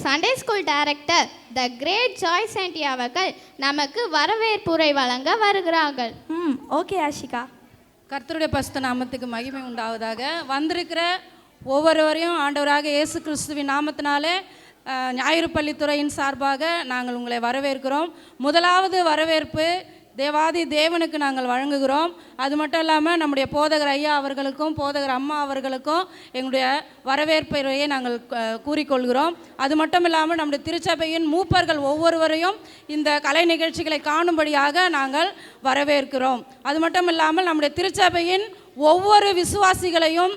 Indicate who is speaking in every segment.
Speaker 1: Sunday school director the great Joyce aunty அவர்கள் நமக்கு வரவேற்புரை வழங்க வருகிறார்கள்.
Speaker 2: ஓகே ஆஷிகா.
Speaker 3: கர்த்தருடைய பரிசுத்த நாமத்துக்கு மகிமை உண்டாவதாக. வந்திருக்கிற ஒவ்வொருவரையும் ஆண்டவராக இயேசு கிறிஸ்துவின் நாமத்தினாலே ஞாயிறு பள்ளித்துறையின் சார்பாக நாங்கள் உங்களை வரவேற்கிறோம். முதலாவது வரவேற்பு தேவாதி தேவனுக்கு நாங்கள் வழங்குகிறோம். அது மட்டும் இல்லாமல் நம்முடைய போதகர் ஐயா அவர்களுக்கும் போதகர் அம்மா அவர்களுக்கும் எங்களுடைய வரவேற்புரையை நாங்கள் கூறிக்கொள்கிறோம். அது மட்டும் இல்லாமல் நம்முடைய திருச்சபையின் மூப்பர்கள் ஒவ்வொருவரையும் இந்த கலை நிகழ்ச்சிகளை காணும்படியாக நாங்கள் வரவேற்கிறோம். அது மட்டும் இல்லாமல் நம்முடைய திருச்சபையின் ஒவ்வொரு விசுவாசிகளையும்,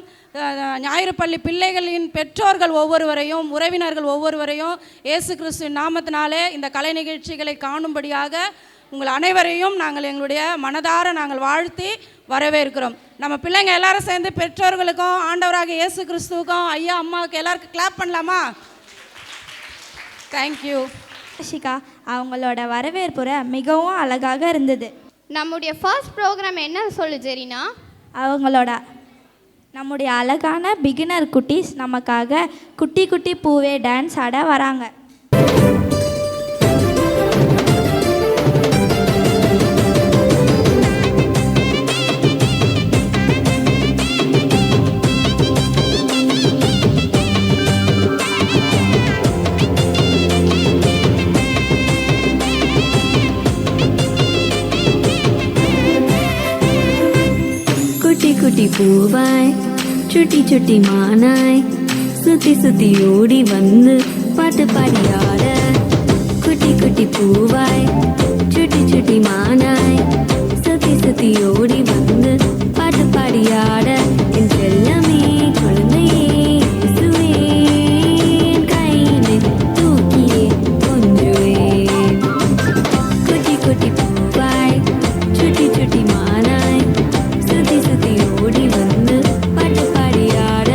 Speaker 3: ஞாயிறு பள்ளி பிள்ளைகளின் பெற்றோர்கள் ஒவ்வொருவரையும், உறவினர்கள் ஒவ்வொருவரையும் இயேசு கிறிஸ்துவின் நாமத்தினாலே இந்த கலை நிகழ்ச்சிகளை காணும்படியாக உங்கள் அனைவரையும் நாங்கள் எங்களுடைய மனதார நாங்கள் வாழ்த்தி வரவேற்கிறோம். நம்ம பிள்ளைங்க எல்லாரும் சேர்ந்து பெற்றோர்களுக்கும் ஆண்டவராக இயேசு கிறிஸ்துவுக்கும் ஐயா அம்மாவுக்கு எல்லாருக்கும் கிளாப் பண்ணலாமா? தேங்க்யூ
Speaker 2: ஆஷிகா. அவங்களோட வரவேற்புரை மிகவும் அழகாக இருந்தது.
Speaker 1: நம்முடைய ஃபர்ஸ்ட் ப்ரோக்ராம் என்ன சொல்லு ஜெரினா?
Speaker 2: நம்முடைய அழகான பிகினர் குட்டீஸ் நமக்காக குட்டி குட்டி பூவே டான்ஸ் ஆட வராங்க.
Speaker 4: குட்டி பூவாய் சுட்டி சுட்டி மானாய் சுத்தி சுத்தி ஓடி வந்து பாட்டு பாடியாட. குட்டி குட்டி பூவாய் சுட்டி சுட்டி மானாய் சுத்தி சுத்தி ஓடி வந்து பாட்டு பாடியாட. என் செல்லமே குழந்தையே இயேசுவே கையிலே தூக்கியே கொஞ்சுவே. குட்டி குட்டி பூவாய் சுட்டி சுட்டி மானாய் சுத்தி சுத்தி ஓடி வந்து பாட்டு பாடியாட.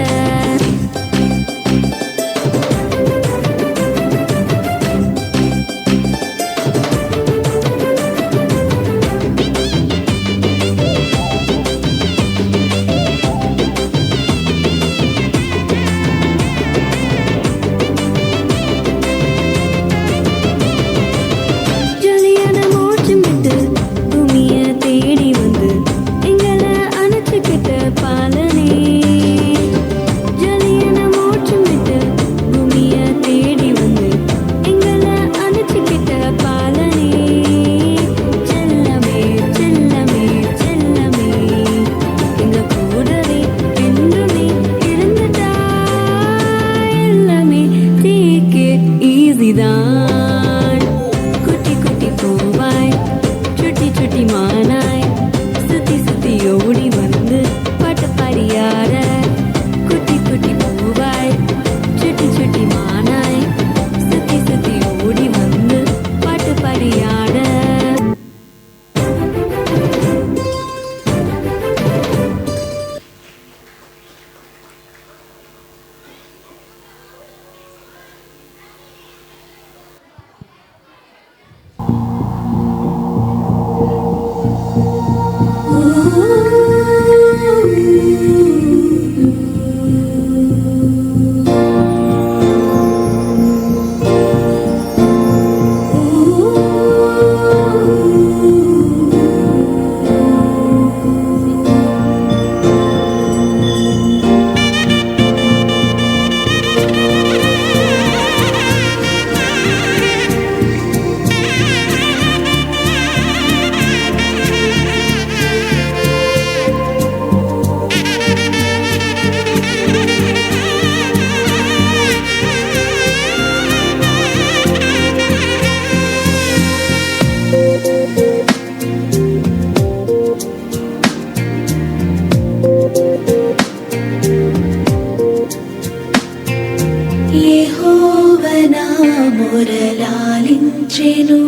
Speaker 5: మురళాలించెను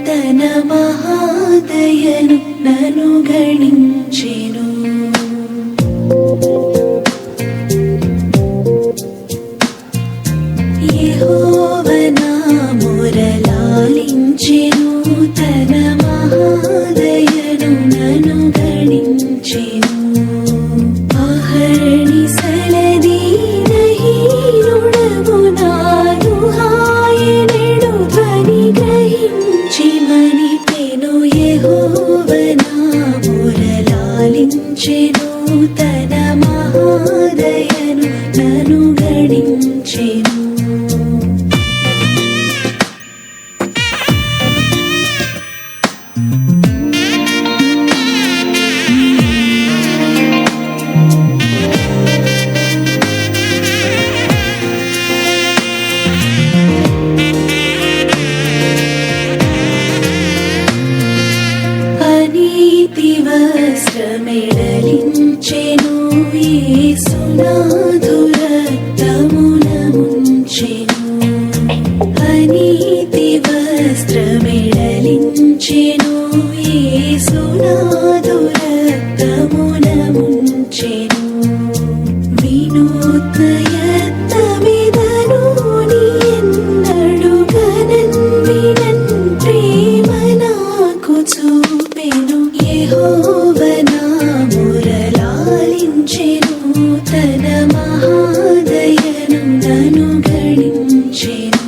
Speaker 5: తన మహాదయను నను గణించెను. యెహోవా నా మురళాలించెను తన మహాదయను నను గణించెను. అహర్ని సలదీనహీనుడము నాను హాయనెడు ధ్వని గ్రహించి మనిపెను. యెహోవా నా మురళాలించెను తన మహాదయను నను గణించెను. అనీతి వస్త్రమెడలించెను యేసునాథు రక్తమున ముంచెను. అనీతి వస్త్రమెడలించెను యేసునాథు రక్తమున ముంచెను. వినూత్నయత్నమిదను నీ ఎన్నడు గనన్ వినన్ ప్రేమ నాకు చూపెను. యెహోవా నా మురళాలించెను తన మహాదయను నను గణించెను.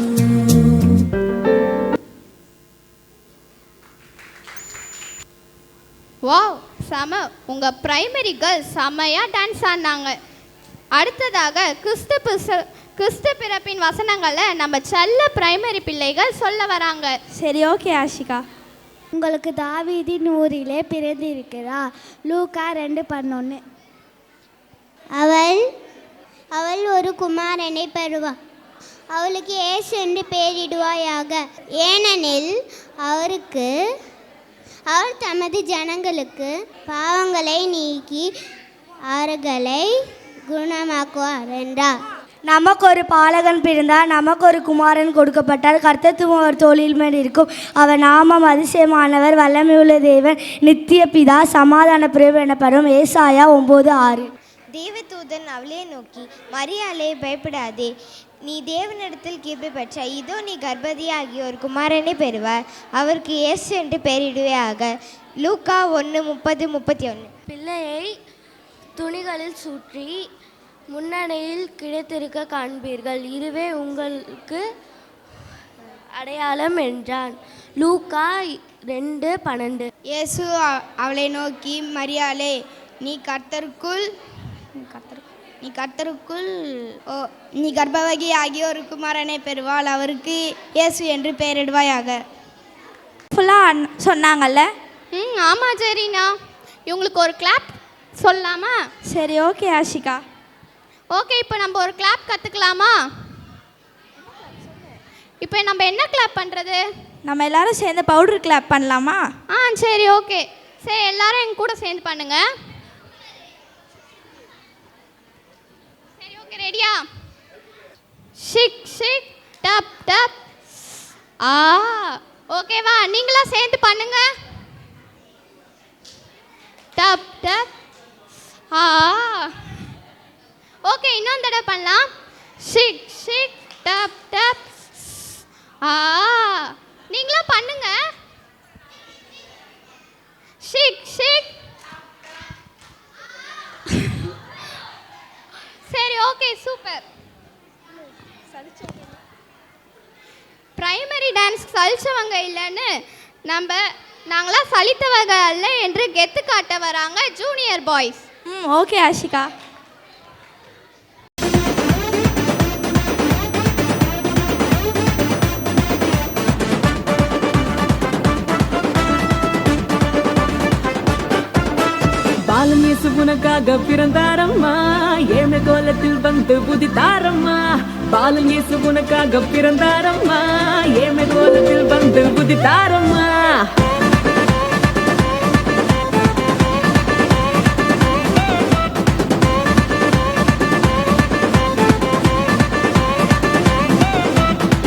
Speaker 1: வாவ் செம. உங்கள் பிரைமரி கேர்ள்ஸ் செம்மையாக டான்ஸ் ஆடினாங்க. அடுத்ததாக கிறிஸ்து பிறப்பின் வசனங்களை நம்ம செல்ல பிரைமரி பிள்ளைகள் சொல்ல வராங்க.
Speaker 2: சரி, ஓகே ஆஷிகா.
Speaker 6: உங்களுக்கு தாவீதின் ஊரிலே பிறந்திருக்கிறார். லூக்கா 2:11. அவள் ஒரு குமாரனை பெறுவாள். அவளுக்கு இயேசு என்று பெயரிடுவாயாக. ஏனெனில் அவர் தமது ஜனங்களுக்கு பாவங்களை நீக்கி அவர்களை குணமாக்குவார் என்றார்.
Speaker 7: நமக்கு ஒரு பாலகன் பிறந்தார், நமக்கு ஒரு குமாரன் கொடுக்கப்பட்டார். கர்த்தத்துவம் அவர் தோளில் மேல் இருக்கும். அவர் நாமம் அதிசயமானவர், வல்லமையுள்ள தேவன், நித்திய பிதா, சமாதான பிரபு எனப்படும். ஏசாயா 9:6.
Speaker 8: தேவதூதன் அவளை நோக்கி, மரியாளே பயப்படாதே, நீ தேவனிடத்தில் கிருபை பெற்ற, இதோ நீ கர்ப்பவதியாகி ஒரு குமாரனை பெறுவார், அவருக்கு இயேசு என்று பெயரிடுவாயாக. லூக்கா 1:30-31.
Speaker 9: பிள்ளையை துணிகளில் சுற்றி முன்னணியில் கிடைத்திருக்க காண்பீர்கள், இதுவே உங்களுக்கு அடையாளம் என்றான். லூக்கா 2:12.
Speaker 1: இயேசு அவளை நோக்கி, மரியாளே, நீ கர்ப்பவதி ஆகிய ஒரு குமாரனை பெறுவாள், அவருக்கு இயேசு என்று பெயரிடுவாயாக.
Speaker 2: ஃபுல்லாக சொன்னாங்கல்ல?
Speaker 1: ஆமாம் சரிண்ணா. இவங்களுக்கு ஒரு கிளாப் சொல்லலாமா?
Speaker 2: சரி, ஓகே ஆஷிகா.
Speaker 1: ஓகே, இப்போ நம்ம ஒரு கிளாப் கற்றுக்கலாமா? இப்போ நம்ம என்ன கிளாப் பண்ணுறது?
Speaker 2: நம்ம எல்லாரும் சேர்ந்து பவுடர் கிளாப் பண்ணலாமா?
Speaker 1: சரி, ஓகே. சரி, எல்லாரும் எங்க கூட சேர்ந்து பண்ணுங்க. சரி, ஓகே, ரெடியா? ஷிக் ஷிக் டப் டப். ஓகேவா? நீங்களா சேர்ந்து பண்ணுங்க. Dub dub. ஓகே, இன்னொரு தடவை பண்ணலாம். ஷிக் ஷிக் டப் டப். நீங்களும் பண்ணுங்க. ஷிக் ஷிக். சரி, ஓகே, சூப்பர். பிரைமரி டான்ஸ் சலிச்சவங்க இல்லைன்னு நாங்களாம் சலித்தவங்க அல்ல என்று கெத்து காட்ட வராங்க ஜூனியர் பாய்ஸ்.
Speaker 2: ஓகே ஆஷிகா.
Speaker 10: பாலன் இயேசு உனக்காக பிறந்தாரம்மா, ஏழை கோலத்தில் வந்து புதித்தாரம்மா. பாலன் இயேசு உனக்காக பிறந்தாரம்மா, ஏழை கோலத்தில் வந்து புதித்தாரம்மா.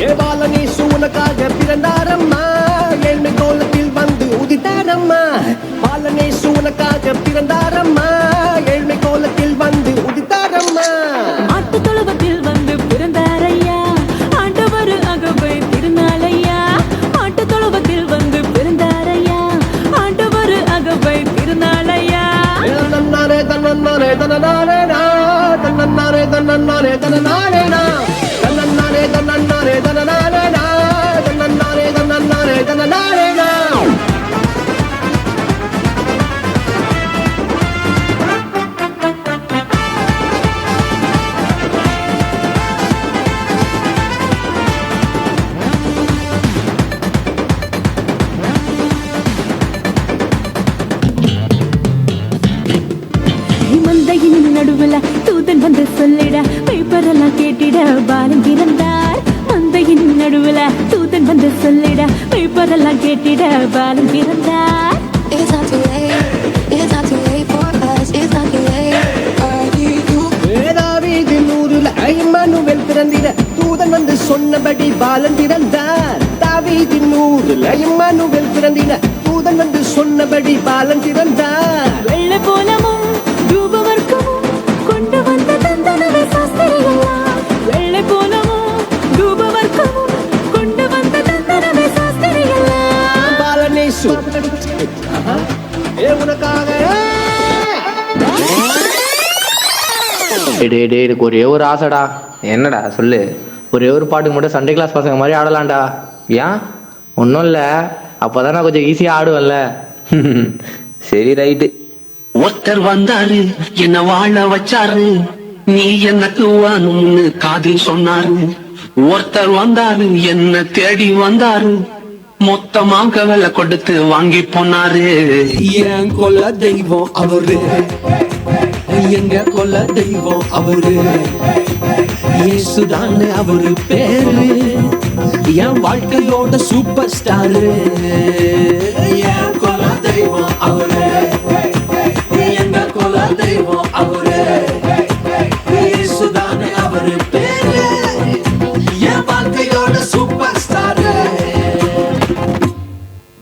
Speaker 11: ஏ பாலன் இயேசு உனக்காக பிறந்தாரம்மா ஏழ்மை கோலத்தில் வந்து உதித்தாரம்மா பாலனேசு உனக்காக பிறந்தாரம்மா ஏழ்மை கோலத்தில் வந்து உதித்தாரம்மா
Speaker 10: ஆட்டு தொழுவத்தில் வந்து பிறந்தாரையா ஆண்டவர் அகவை திருநாளையா ஆட்டு தொழுவத்தில் வந்து பிறந்தாரையா ஆண்டவர் அகவை திருநாளையா
Speaker 11: தன்னாரே தன்னாரே தன்னாரே தன்னாரே தன்னாரே தன்னாரே தன்னாரே தன்னாரே தன்னாரே தன்னாரே தன்னாரே தன்னாரே
Speaker 10: மந்தையின் நடுவுல தூதன் வந்து சொல்லிட பேப்பரெல்லாம் கேட்டிட பாலன் பிறந்தார் மந்தையின் நடுவுல தூதன் வந்து சொல்லிட பேப்பரெல்லாம் கேட்டிட பாலன் பிறந்தார்
Speaker 11: தாவீதின் ஊருல இம்மானுவேல் பிறந்திட தூதன் வந்து சொன்னபடி பாலன் பிறந்தார் தாவீதின் ஊருல இம்மானுவேல் பிறந்திட தூதன் வந்து சொன்னபடி பாலன் பிறந்தார்
Speaker 10: வெள்ளை போலமும் தூபவர்க்கமும் கொண்டு வந்த தந்தனவே சாஸ்திரிகளா வெள்ளை போலமும் தூபவர்க்கமும் கொண்டு வந்த தந்தனவே சாஸ்திரிகளா
Speaker 11: பாலனேசு உனக்காக
Speaker 12: எனக்கு ஒரே ஒரு ஆசைடா. என்னடா சொல்லு. ஒரே ஒரு பாட்டுக்கு மட்டும் சண்டே கிளாஸ் பசங்க மாதிரி ஆடலாம்டா. ஏன்? ஒன்றும் இல்லை, அப்போதான் நான் கொஞ்சம் ஈஸியாக ஆடுவேன்ல. சரி ரைட்டு.
Speaker 13: ஒருத்தர் வந்தாரு என்ன வாழ வச்சாரு நீ எனக்கு வானும்னு காதில் சொன்னாரு. ஒருத்தர் வந்தாரு என்ன தேடி வந்தாரு மொத்தமாக விலை கொடுத்து வாங்கி போனாரு.
Speaker 5: என் கொல்ல தெய்வம் அவரு, எங்க கொல்ல தெய்வம் அவரு, இயேசுதான் அவரு பேரு, என் வாழ்க்கையோட சூப்பர் ஸ்டாரு. என் கொல்ல தெய்வம் அவரு, எங்க கொல்ல தெய்வம் அவரு, இயேசுதான் அவரு பேரு, என் வாழ்க்கையோட சூப்பர் ஸ்டாரு.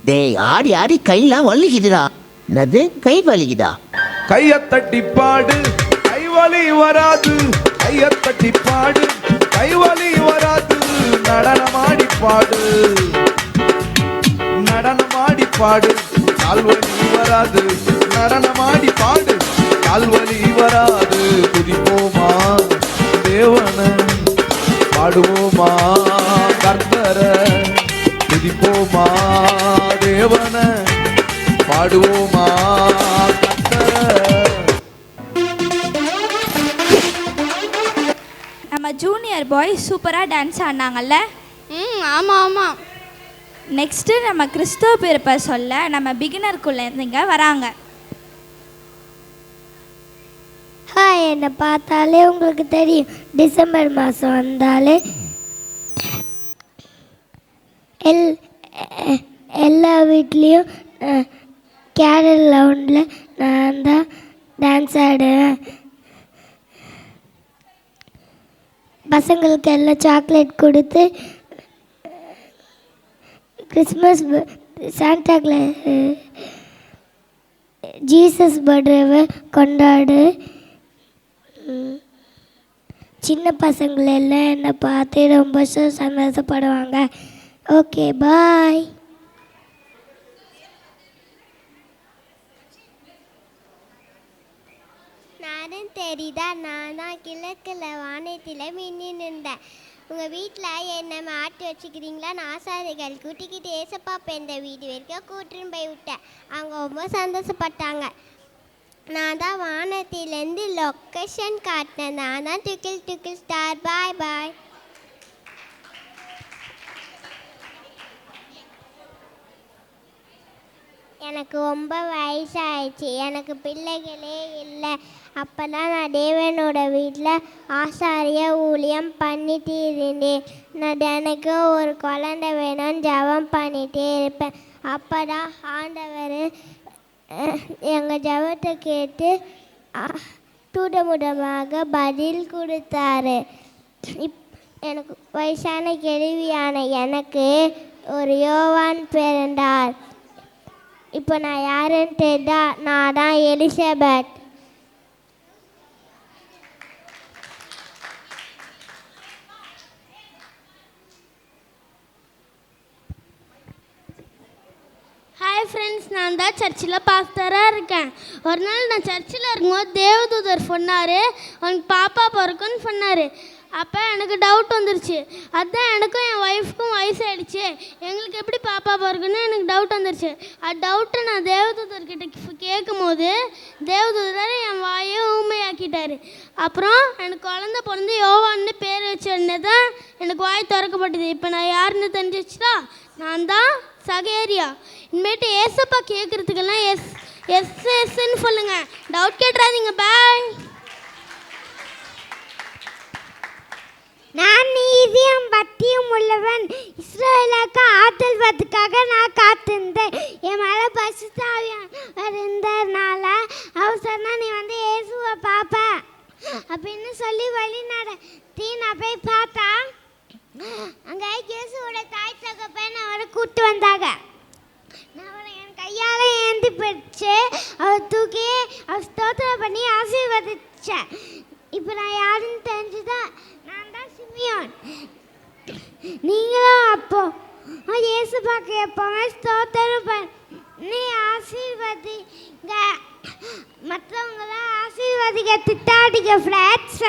Speaker 14: டேய் ஆடி ஆடி கையெல்லாம் வலிக்குதுடா. என்னது கை வலிக்குதா?
Speaker 15: கைய தட்டி பாடு கை வலி வராது, கைய தட்டி பாடு கை வலி வராது, நடனமாடி பாடு நடனமாடி பாடு கால் வலி வராது, நடனமாடி பாடு கால் வலி வராது. துதிப்போமா தேவன, பாடுவோமா கர்த்தர, துதிப்போமா தேவன, பாடுவோமா
Speaker 2: நம்ம ஜூனியர் பாய் சூப்பராக டான்ஸ் ஆடினாங்கல்ல.
Speaker 1: ஆமாம் ஆமாம்.
Speaker 2: நெக்ஸ்ட்டு நம்ம கிறிஸ்துவ பிறப்பை சொல்ல நம்ம பிகினருக்குள்ளேருந்துங்க வராங்க.
Speaker 6: ஹாய், என்னை பார்த்தாலே உங்களுக்கு தெரியும், டிசம்பர் மாதம் வந்தாலே எல்லா வீட்லேயும் கேரல் ரவுண்டில் நான் தான் டான்ஸ் ஆடுவேன். பசங்களுக்கு எல்லாம் சாக்லேட் கொடுத்து கிறிஸ்மஸ் சாண்டா ஜீசஸ் பர்த்டேவை கொண்டாடு. சின்ன பசங்களெல்லாம் என்னை பார்த்து ரொம்ப சந்தோஷப்படுவாங்க. Okay bye. நானும் தெரியுதா, நான் தான் கிழக்கில் வானத்தில் மின்னி நின்றேன். உங்கள் வீட்டில் என்னை மாட்டி வச்சுக்கிறீங்களா? ஆசாரிகள் கூட்டிக்கிட்டு ஏசப்பாப்பா இந்த வீடு வரைக்கும் கூட்டின்னு போய் விட்டேன். அவங்க ரொம்ப சந்தோஷப்பட்டாங்க. நான் தான் வானத்திலேருந்து லொக்கேஷன் காட்டினேன். நான் தான் டுக்கில் டுக்கில் ஸ்டார். பாய் பாய். எனக்கு ரொம்ப வயசாகிடுச்சு, எனக்கு பிள்ளைகளே இல்லை. அப்போ தான் நான் தேவனோட வீட்டில் ஆசாரிய ஊழியம் பண்ணிட்டு இருந்தேன். நான் எனக்கு ஒரு குழந்தை வேணும்னு ஜெபம் பண்ணிகிட்டே இருப்பேன். அப்போ தான் ஆண்டவர் எங்கள் ஜெபத்தை கேட்டு தூடமுடமாக பதில் கொடுத்தாரு. எனக்கு வயசான கேள்வியான எனக்கு ஒரு யோவான் பிறந்தார். இப்போ நான் யாருன்னு தெரிந்தா, நான் தான் எலிசபெத்.
Speaker 9: ஹாய் ஃப்ரெண்ட்ஸ், நான் தான் சர்ச்சில் பாஸ்டராக இருக்கேன். ஒரு நாள் நான் சர்ச்சில் இருக்கும்போது தேவதூதர் சொன்னார், அவனுக்கு பாப்பா பிறக்குன்னு சொன்னார். அப்போ எனக்கு டவுட் வந்துருச்சு. அதுதான் எனக்கும் என் ஒய்ஃப்க்கும் வயசாகிடுச்சு, எங்களுக்கு எப்படி பாப்பா பிறக்குன்னு எனக்கு டவுட் வந்துருச்சு. அது டவுட்டை நான் தேவதூதர்கிட்ட கேட்கும் போது தேவதூதர் என் வாயை ஊமையாக்கிட்டார். அப்புறம் எனக்கு குழந்தை பிறந்து யோவான்னு பேர் வச்சோடனே தான் எனக்கு வாய் திறக்கப்பட்டது. இப்போ நான் யாருன்னு தெரிஞ்சிச்சுட்டா, நான் தான் சகேரியா. இனிமேட்டு ஏசப்பா கேட்குறதுக்கெல்லாம் எஸ்ன்னு சொல்லுங்க, டவுட் கேட்டுறாதீங்க. பாய்.
Speaker 6: நான் நீதியும் பக்தியும் உள்ளவன், இஸ்ரவேலுக்கு ஆதரவதுக்காக நான் காத்திருந்தேன். என் மேலே பசுத்தாவியானவர் இருந்ததுனால அவர் சொன்னா, நீ வந்து இயேசுவை பார்ப்ப அப்படின்னு சொல்லி வழி நடத்தி நான் போய் பார்த்தா, அங்கே இயேசுவோட தாய் தகப்பன் அவரை கூப்பிட்டு வந்தாங்க. நான் அவரை என் கையால் ஏந்தி பிடிச்சு அவர் தூக்கி அவர் ஸ்தோத்திரம் பண்ணி ஆசீர்வதிச்சேன். இப்போ நான் யாருன்னு தெரிஞ்சுதான், நான் தான் சிமியோன். நீங்களும் அப்போ இயேசுப்பாக்கு எப்போவுமே ஸ்தோத்திரம் பண்ணி ஆசீர்வதிங்க, மற்றவங்களாம் ஆசீர்வதிக்க திட்டாடிக்க ஃப்ரெண்ட்ஸ்.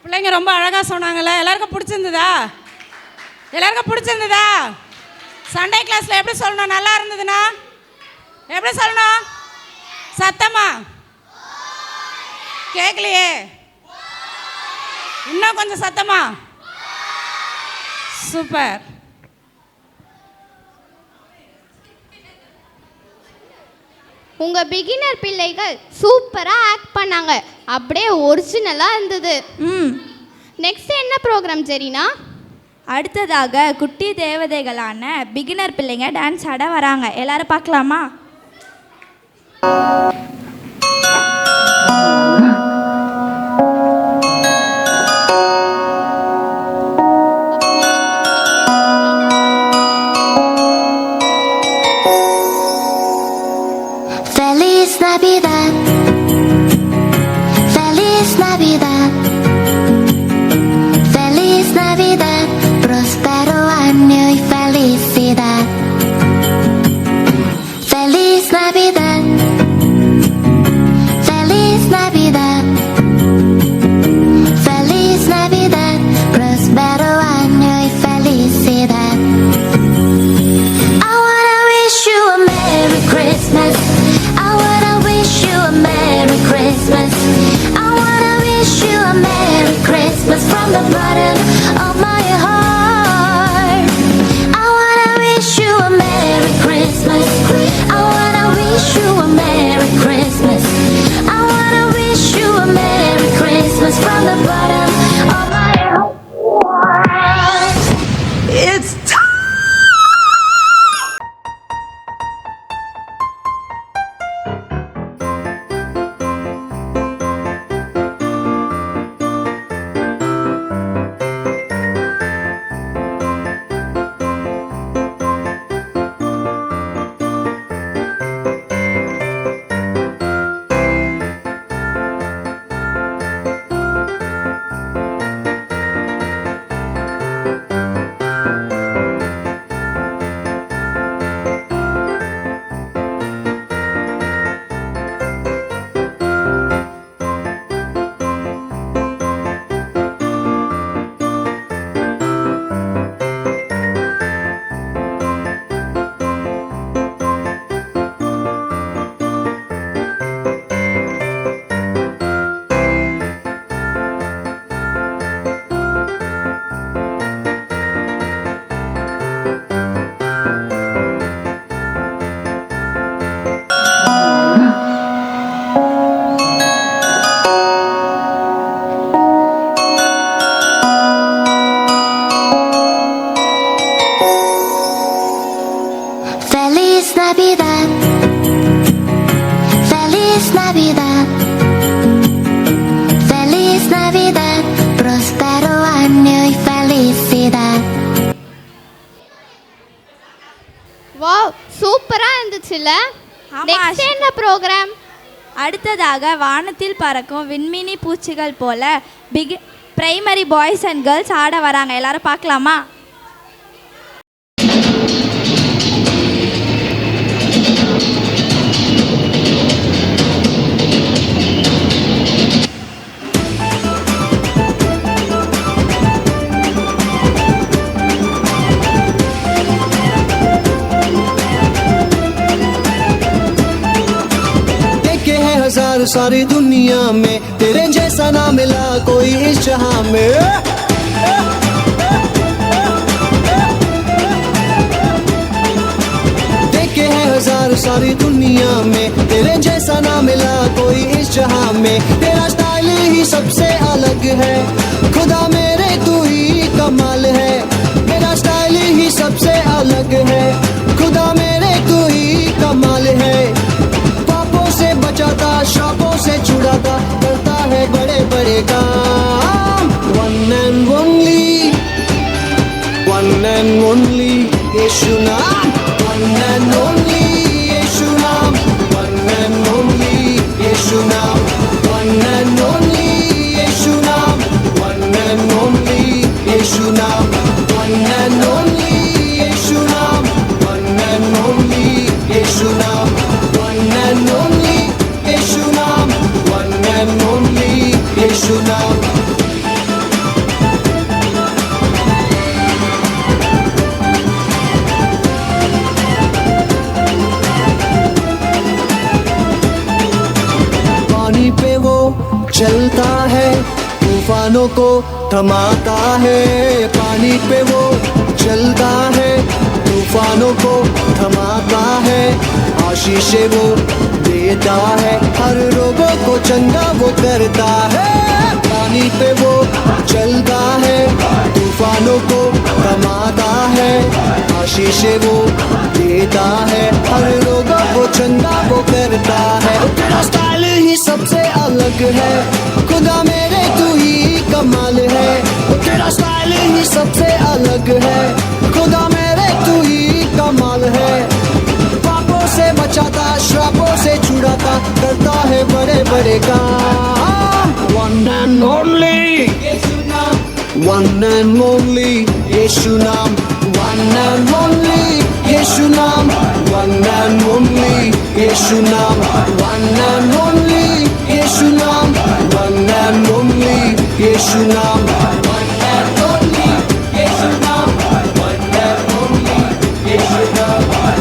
Speaker 3: பிள்ளைங்க ரொம்ப அழகாக சொன்னாங்கல்ல, எல்லாருக்கும் பிடிச்சிருந்ததா? எல்லாருக்கும் பிடிச்சிருந்ததா? சண்டே கிளாஸில் எப்படி சொல்லணும்? நல்லா இருந்ததுன்னா எப்படி சொல்லணும்? சத்தமா கேட்கலையே, இன்னும் கொஞ்சம் சத்தமா. சூப்பர்.
Speaker 1: உங்கள் பிகினர் பிள்ளைகள் சூப்பராக ஆக்ட் பண்ணாங்க, அப்படியே ஒரிஜினலாக இருந்தது. நெக்ஸ்ட் என்ன ப்ரோக்ராம் ஜெரினா?
Speaker 2: அடுத்ததாக குட்டி தேவதைகளான பிகினர் பிள்ளைங்க டான்ஸ் ஆட வராங்க. எல்லாரும் பார்க்கலாமா?
Speaker 16: Feliz Navidad, Feliz Navidad, Feliz Navidad, próspero año y felicidad. Feliz Navidad, Feliz Navidad, Feliz Navidad, próspero año y felicidad. I wanna wish you a Merry Christmas. I wanna wish you a Merry Christmas. I wanna wish you a Merry Christmas from the bottom of my heart. I wanna wish you a Merry Christmas. I wanna wish you a Merry Christmas. I wanna wish you a Merry Christmas from the bottom of my heart. It's time. Feliz Navidad, Feliz Navidad, Feliz Navidad.
Speaker 1: Next என்ன program?
Speaker 2: அடுத்ததாக வானத்தில் பறக்கும் விண்மீனி பூச்சிகள் போல primary boys and girls ஆட வராங்க. எல்லாரும் பார்க்கலாமா?
Speaker 17: हजार सारी दुनिया में तेरे जैसा ना मिला कोई इस जहां में। देखे हैं हजार सारी दुनिया में तेरे जैसा ना मिला कोई इस जहां में। तेरा स्टाइल ही सबसे अलग है खुदा मेरे तू ही कमाल है। मेरा स्टाइल ही सबसे अलग है खुदा मेरे तू ही कमाल है। से बचाता श्रापों से छुड़ाता करता है बड़े बड़े काम। वन एंड ओनली यीशु नाम। वन एंड ओनली यीशु नाम। वन एंड ओनली यीशु नाम। वन एंड ओनली यीशु नाम। वन एंड ओनली यीशु नाम। वन एंड ओनली यीशु नाम। वन एंड ओनली यीशु नाम। वन एंड ओनली यीशु नाम। वन एंड ओनली यीशु नाम। पानी पे वो चलता है तूफानों को थमाता है। पानी पे वो चलता है तूफानों को थमाता है। आशीषें वो देता है हर रोगों को चंगा वो करता है। पानी पे वो चलता है तूफानों को थमाता है। आशीषें वो देता है हर रोगों को चंगा वो करता है। तेरा स्टाइल ही सबसे अलग है खुदा मेरे तू ही कमाल है। तेरा स्टाइल ही सबसे अलग है खुदा मेरे तू ही कमाल है। पापों से बचाता श्रापों से छुड़ाता करता है बड़े बड़े काम। One and only one and only Yeshu नाम। वन एंड ओनली यीशु नाम। वन एंड ओनली यीशु नाम। वन एंड ओनली यीशु नाम। वन एंड ओनली यीशु नाम। वन एंड ओनली यीशु नाम। वन एंड ओनली यीशु नाम।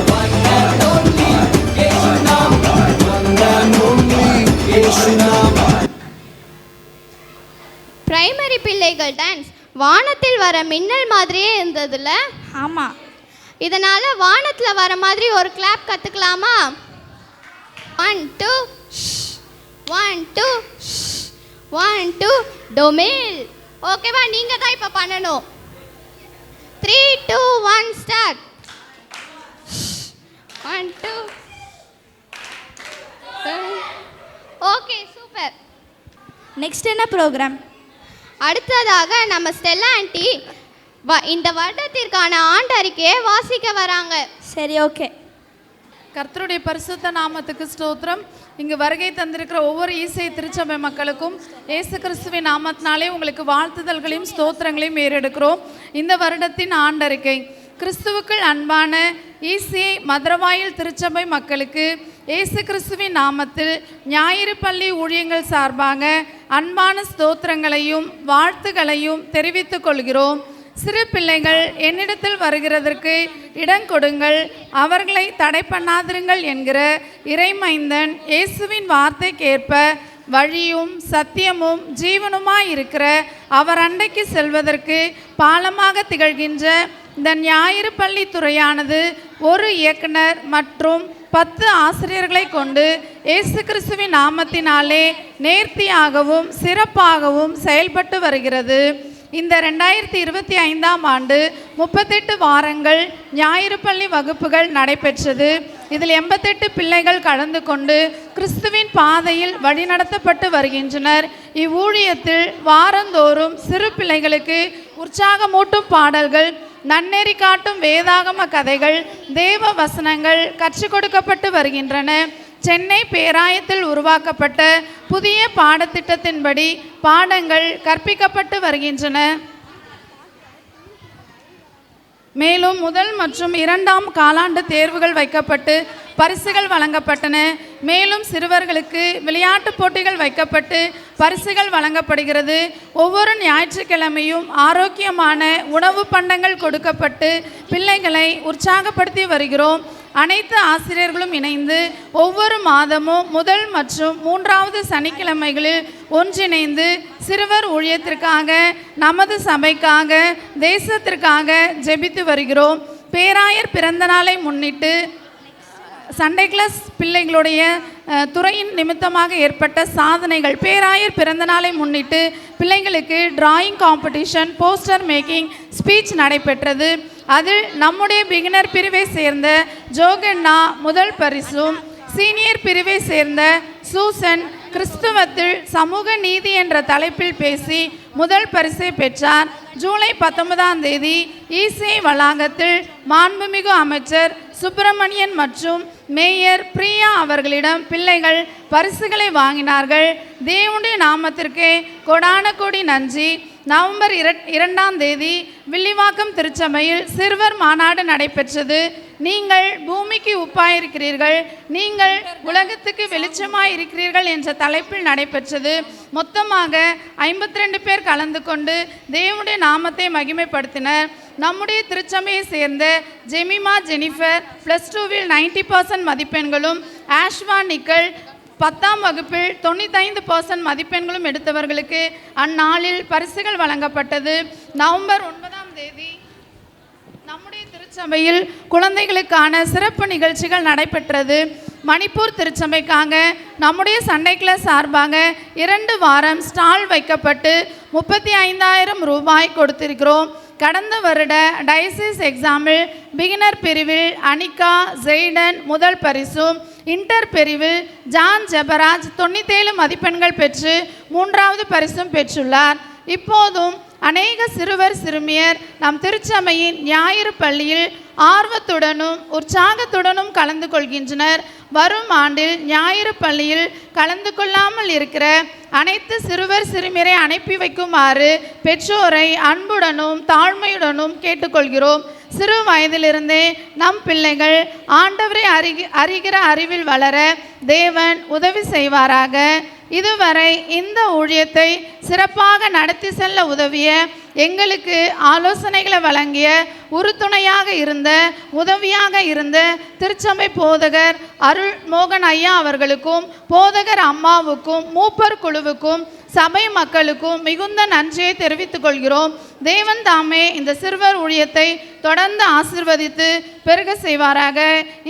Speaker 17: वन एंड ओनली यीशु नाम। वन एंड ओनली यीशु नाम।
Speaker 1: பிரைமரி பிள்ளைகள் டான்ஸ் வானத்தில் வர மின்னல் மாதிரியே இருந்ததுல.
Speaker 2: ஆமாம்.
Speaker 1: இதனால வானத்தில் வர மாதிரி ஒரு கிளாப் கற்றுக்கலாமா? 1 2 1 2 1 2 டொமேல். ஓகேவா? நீங்கள் தான் இப்போ பண்ணணும். 3 2 1 ஸ்டார்ட். 1 2. Okay, super.
Speaker 2: நெக்ஸ்ட் என்ன ப்ரோக்ராம்?
Speaker 1: அடுத்ததாக நம்ம ஸ்டெல்லா ஆண்டி இந்த வருடத்திற்கான ஆண்டு அறிக்கையை வாசிக்க வராங்க.
Speaker 2: சரி, ஓகே.
Speaker 18: கர்த்தருடைய பரிசுத்த நாமத்துக்கு ஸ்தோத்திரம். இங்கு வருகை தந்திருக்கிற ஒவ்வொரு ஈசை திருச்சபை மக்களுக்கும் இயேசு கிறிஸ்துவின் நாமத்தினாலே உங்களுக்கு வாழ்த்துதல்களையும் ஸ்தோத்திரங்களையும் ஏறெடுக்கிறோம். இந்த வருடத்தின் ஆண்டறிக்கை. கிறிஸ்துவுக்குள் அன்பான ஈசிஐ மதுரவாயில் திருச்சபை மக்களுக்கு இயேசு கிறிஸ்துவின் நாமத்தில் ஞாயிறு பள்ளி ஊழியங்கள் சார்பாக அன்பான ஸ்தோத்திரங்களையும் வாழ்த்துக்களையும் தெரிவித்துக் கொள்கிறோம். சிறு பிள்ளைகள் என்னிடத்தில் வருகிறதற்கு இடம் கொடுங்கள், அவர்களை தடை பண்ணாதிருங்கள் என்கிற இறைமைந்தன் இயேசுவின் வார்த்தைக்கேற்ப வழியும் சத்தியமும் ஜீவனுமாய் இருக்கிற அவர் அண்டைக்கு செல்வதற்கு பாலமாக திகழ்கின்ற இந்த ஞாயிறு பள்ளி துறையானது ஒரு இயக்குனர் மற்றும் 10 ஆசிரியர்களை கொண்டு இயேசு கிறிஸ்துவின் நாமத்தினாலே நேர்த்தியாகவும் சிறப்பாகவும் செயல்பட்டு வருகிறது. இந்த 2025ஆம் ஆண்டு 38 வாரங்கள் ஞாயிறு பள்ளி வகுப்புகள் நடைபெற்றது. இதில் 88 பிள்ளைகள் கலந்து கொண்டு கிறிஸ்துவின் பாதையில் வழிநடத்தப்பட்டு வருகின்றனர். இவ்வூழியத்தில் வாரந்தோறும் சிறு பிள்ளைகளுக்கு உற்சாகமூட்டும் பாடல்கள், நன்னெறி காட்டும் வேதாகம கதைகள், தேவ வசனங்கள் கற்றுக் கொடுக்கப்பட்டு வருகின்றன. சென்னை பேராயத்தில் உருவாக்கப்பட்ட புதிய பாடத்திட்டத்தின்படி பாடங்கள் கற்பிக்கப்பட்டு வருகின்றன. மேலும் முதல் மற்றும் 2ஆம் காலாண்டு தேர்வுகள் வைக்கப்பட்டு பரிசுகள் வழங்கப்பட்டன. மேலும் சிறுவர்களுக்கு விளையாட்டு போட்டிகள் வைக்கப்பட்டு பரிசுகள் வழங்கப்படுகிறது. ஒவ்வொரு ஞாயிற்றுக்கிழமையும் ஆரோக்கியமான உணவு பண்டங்கள் கொடுக்கப்பட்டு பிள்ளைகளை உற்சாகப்படுத்தி வருகிறோம். அனைத்து ஆசிரியர்களும் இணைந்து ஒவ்வொரு மாதமும் முதல் மற்றும் 3வது சனிக்கிழமைகளில் ஒன்றிணைந்து சிறுவர் ஊழியத்திற்காக, நமது சபைக்காக, தேசத்திற்காக ஜெபித்து வருகிறோம். பேராயர் பிறந்த நாளை முன்னிட்டு சண்டே கிளாஸ் பிள்ளைகளுடைய துறையின் நிமித்தமாக ஏற்பட்ட சாதனைகள், பேராயர் பிறந்த நாளை முன்னிட்டு பிள்ளைங்களுக்கு drawing competition, poster making, speech நடைபெற்றது. அதில் நம்முடைய பிகினர் பிரிவை சேர்ந்த ஜோகண்ணா முதல் பரிசும், சீனியர் பிரிவை சேர்ந்த சூசன் கிறிஸ்துவத்தில் சமூக நீதி என்ற தலைப்பில் பேசி முதல் பரிசை பெற்றார். ஜூலை 19ஆம் தேதி இசை வளாகத்தில் மாண்புமிகு அமைச்சர் சுப்பிரமணியன் மற்றும் மேயர் பிரியா அவர்களிடம் பிள்ளைகள் பரிசுகளை வாங்கினார்கள். தேவனுடைய நாமத்திற்கே கொடான கோடி நன்றி. நவம்பர் 2ஆம் தேதி வில்லிவாக்கம் திருச்சபையில் சிறுவர் மாநாடு நடைபெற்றது. நீங்கள் பூமிக்கு உப்பாயிருக்கிறீர்கள், நீங்கள் உலகத்துக்கு வெளிச்சமாய் இருக்கிறீர்கள் என்ற தலைப்பில் நடைபெற்றது. மொத்தமாக 52 பேர் கலந்து கொண்டு தேவனுடைய நாமத்தை மகிமைப்படுத்தினர். நம்முடைய திருச்சபையை சேர்ந்த ஜெமிமா ஜெனிஃபர் +2வில் 90% மதிப்பெண்களும், ஆஷ்வா நிக்கல் 10ஆம் வகுப்பில் 95% மதிப்பெண்களும் எடுத்தவர்களுக்கு அந்நாளில் பரிசுகள் வழங்கப்பட்டது. நவம்பர் 9ஆம் தேதி நம்முடைய திருச்சபையில் குழந்தைகளுக்கான சிறப்பு நிகழ்ச்சிகள் நடைபெற்றது. மணிப்பூர் திருச்சபைக்காக நம்முடைய சண்டே கிளாஸ் சார்பாக 2 வாரம் ஸ்டால் வைக்கப்பட்டு 35,000 ரூபாய் கொடுத்திருக்கிறோம். கடந்த வருட டயசிஸ் எக்ஸாமில் பிகினர் பிரிவில் அனிகா ஜெய்டன் முதல் பரிசும், இன்டர் பிரிவில் ஜான் ஜெபராஜ் 97 மதிப்பெண்கள் பெற்று 3வது பரிசும் பெற்றுள்ளார். இப்போதும் அநேக சிறுவர் சிறுமியர் நம் திருச்சபையின் ஞாயிறு பள்ளியில் ஆர்வத்துடனும் உற்சாகத்துடனும் கலந்து கொள்கின்றனர். வரும் ஆண்டில் ஞாயிறு பள்ளியில் கலந்து கொள்ளாமல் இருக்கிற அனைத்து சிறுவர் சிறுமியரை அனுப்பி வைக்குமாறு பெற்றோரை அன்புடனும் தாழ்மையுடனும் கேட்டுக்கொள்கிறோம். சிறு வயதிலிருந்தே நம் பிள்ளைகள் ஆண்டவரை அறிகிற அறிவில் வளர தேவன் உதவி செய்வாராக. இதுவரை இந்த ஊழியத்தை சிறப்பாக நடத்தி செல்ல உதவிய, எங்களுக்கு ஆலோசனைகளை வழங்கிய, உறுதுணையாக இருந்த, உதவியாக இருந்த திருச்சபை போதகர் அருள் மோகன் ஐயா அவர்களுக்கும், போதகர் அம்மாவுக்கும், மூப்பர் குழுவுக்கும், சபை மக்களுக்கும் மிகுந்த நன்றியை தெரிவித்துக் கொள்கிறோம். தேவன் தாமே இந்த சிறுவர் ஊழியத்தை தொடர்ந்து ஆசீர்வதித்து பெருக செய்வாராக.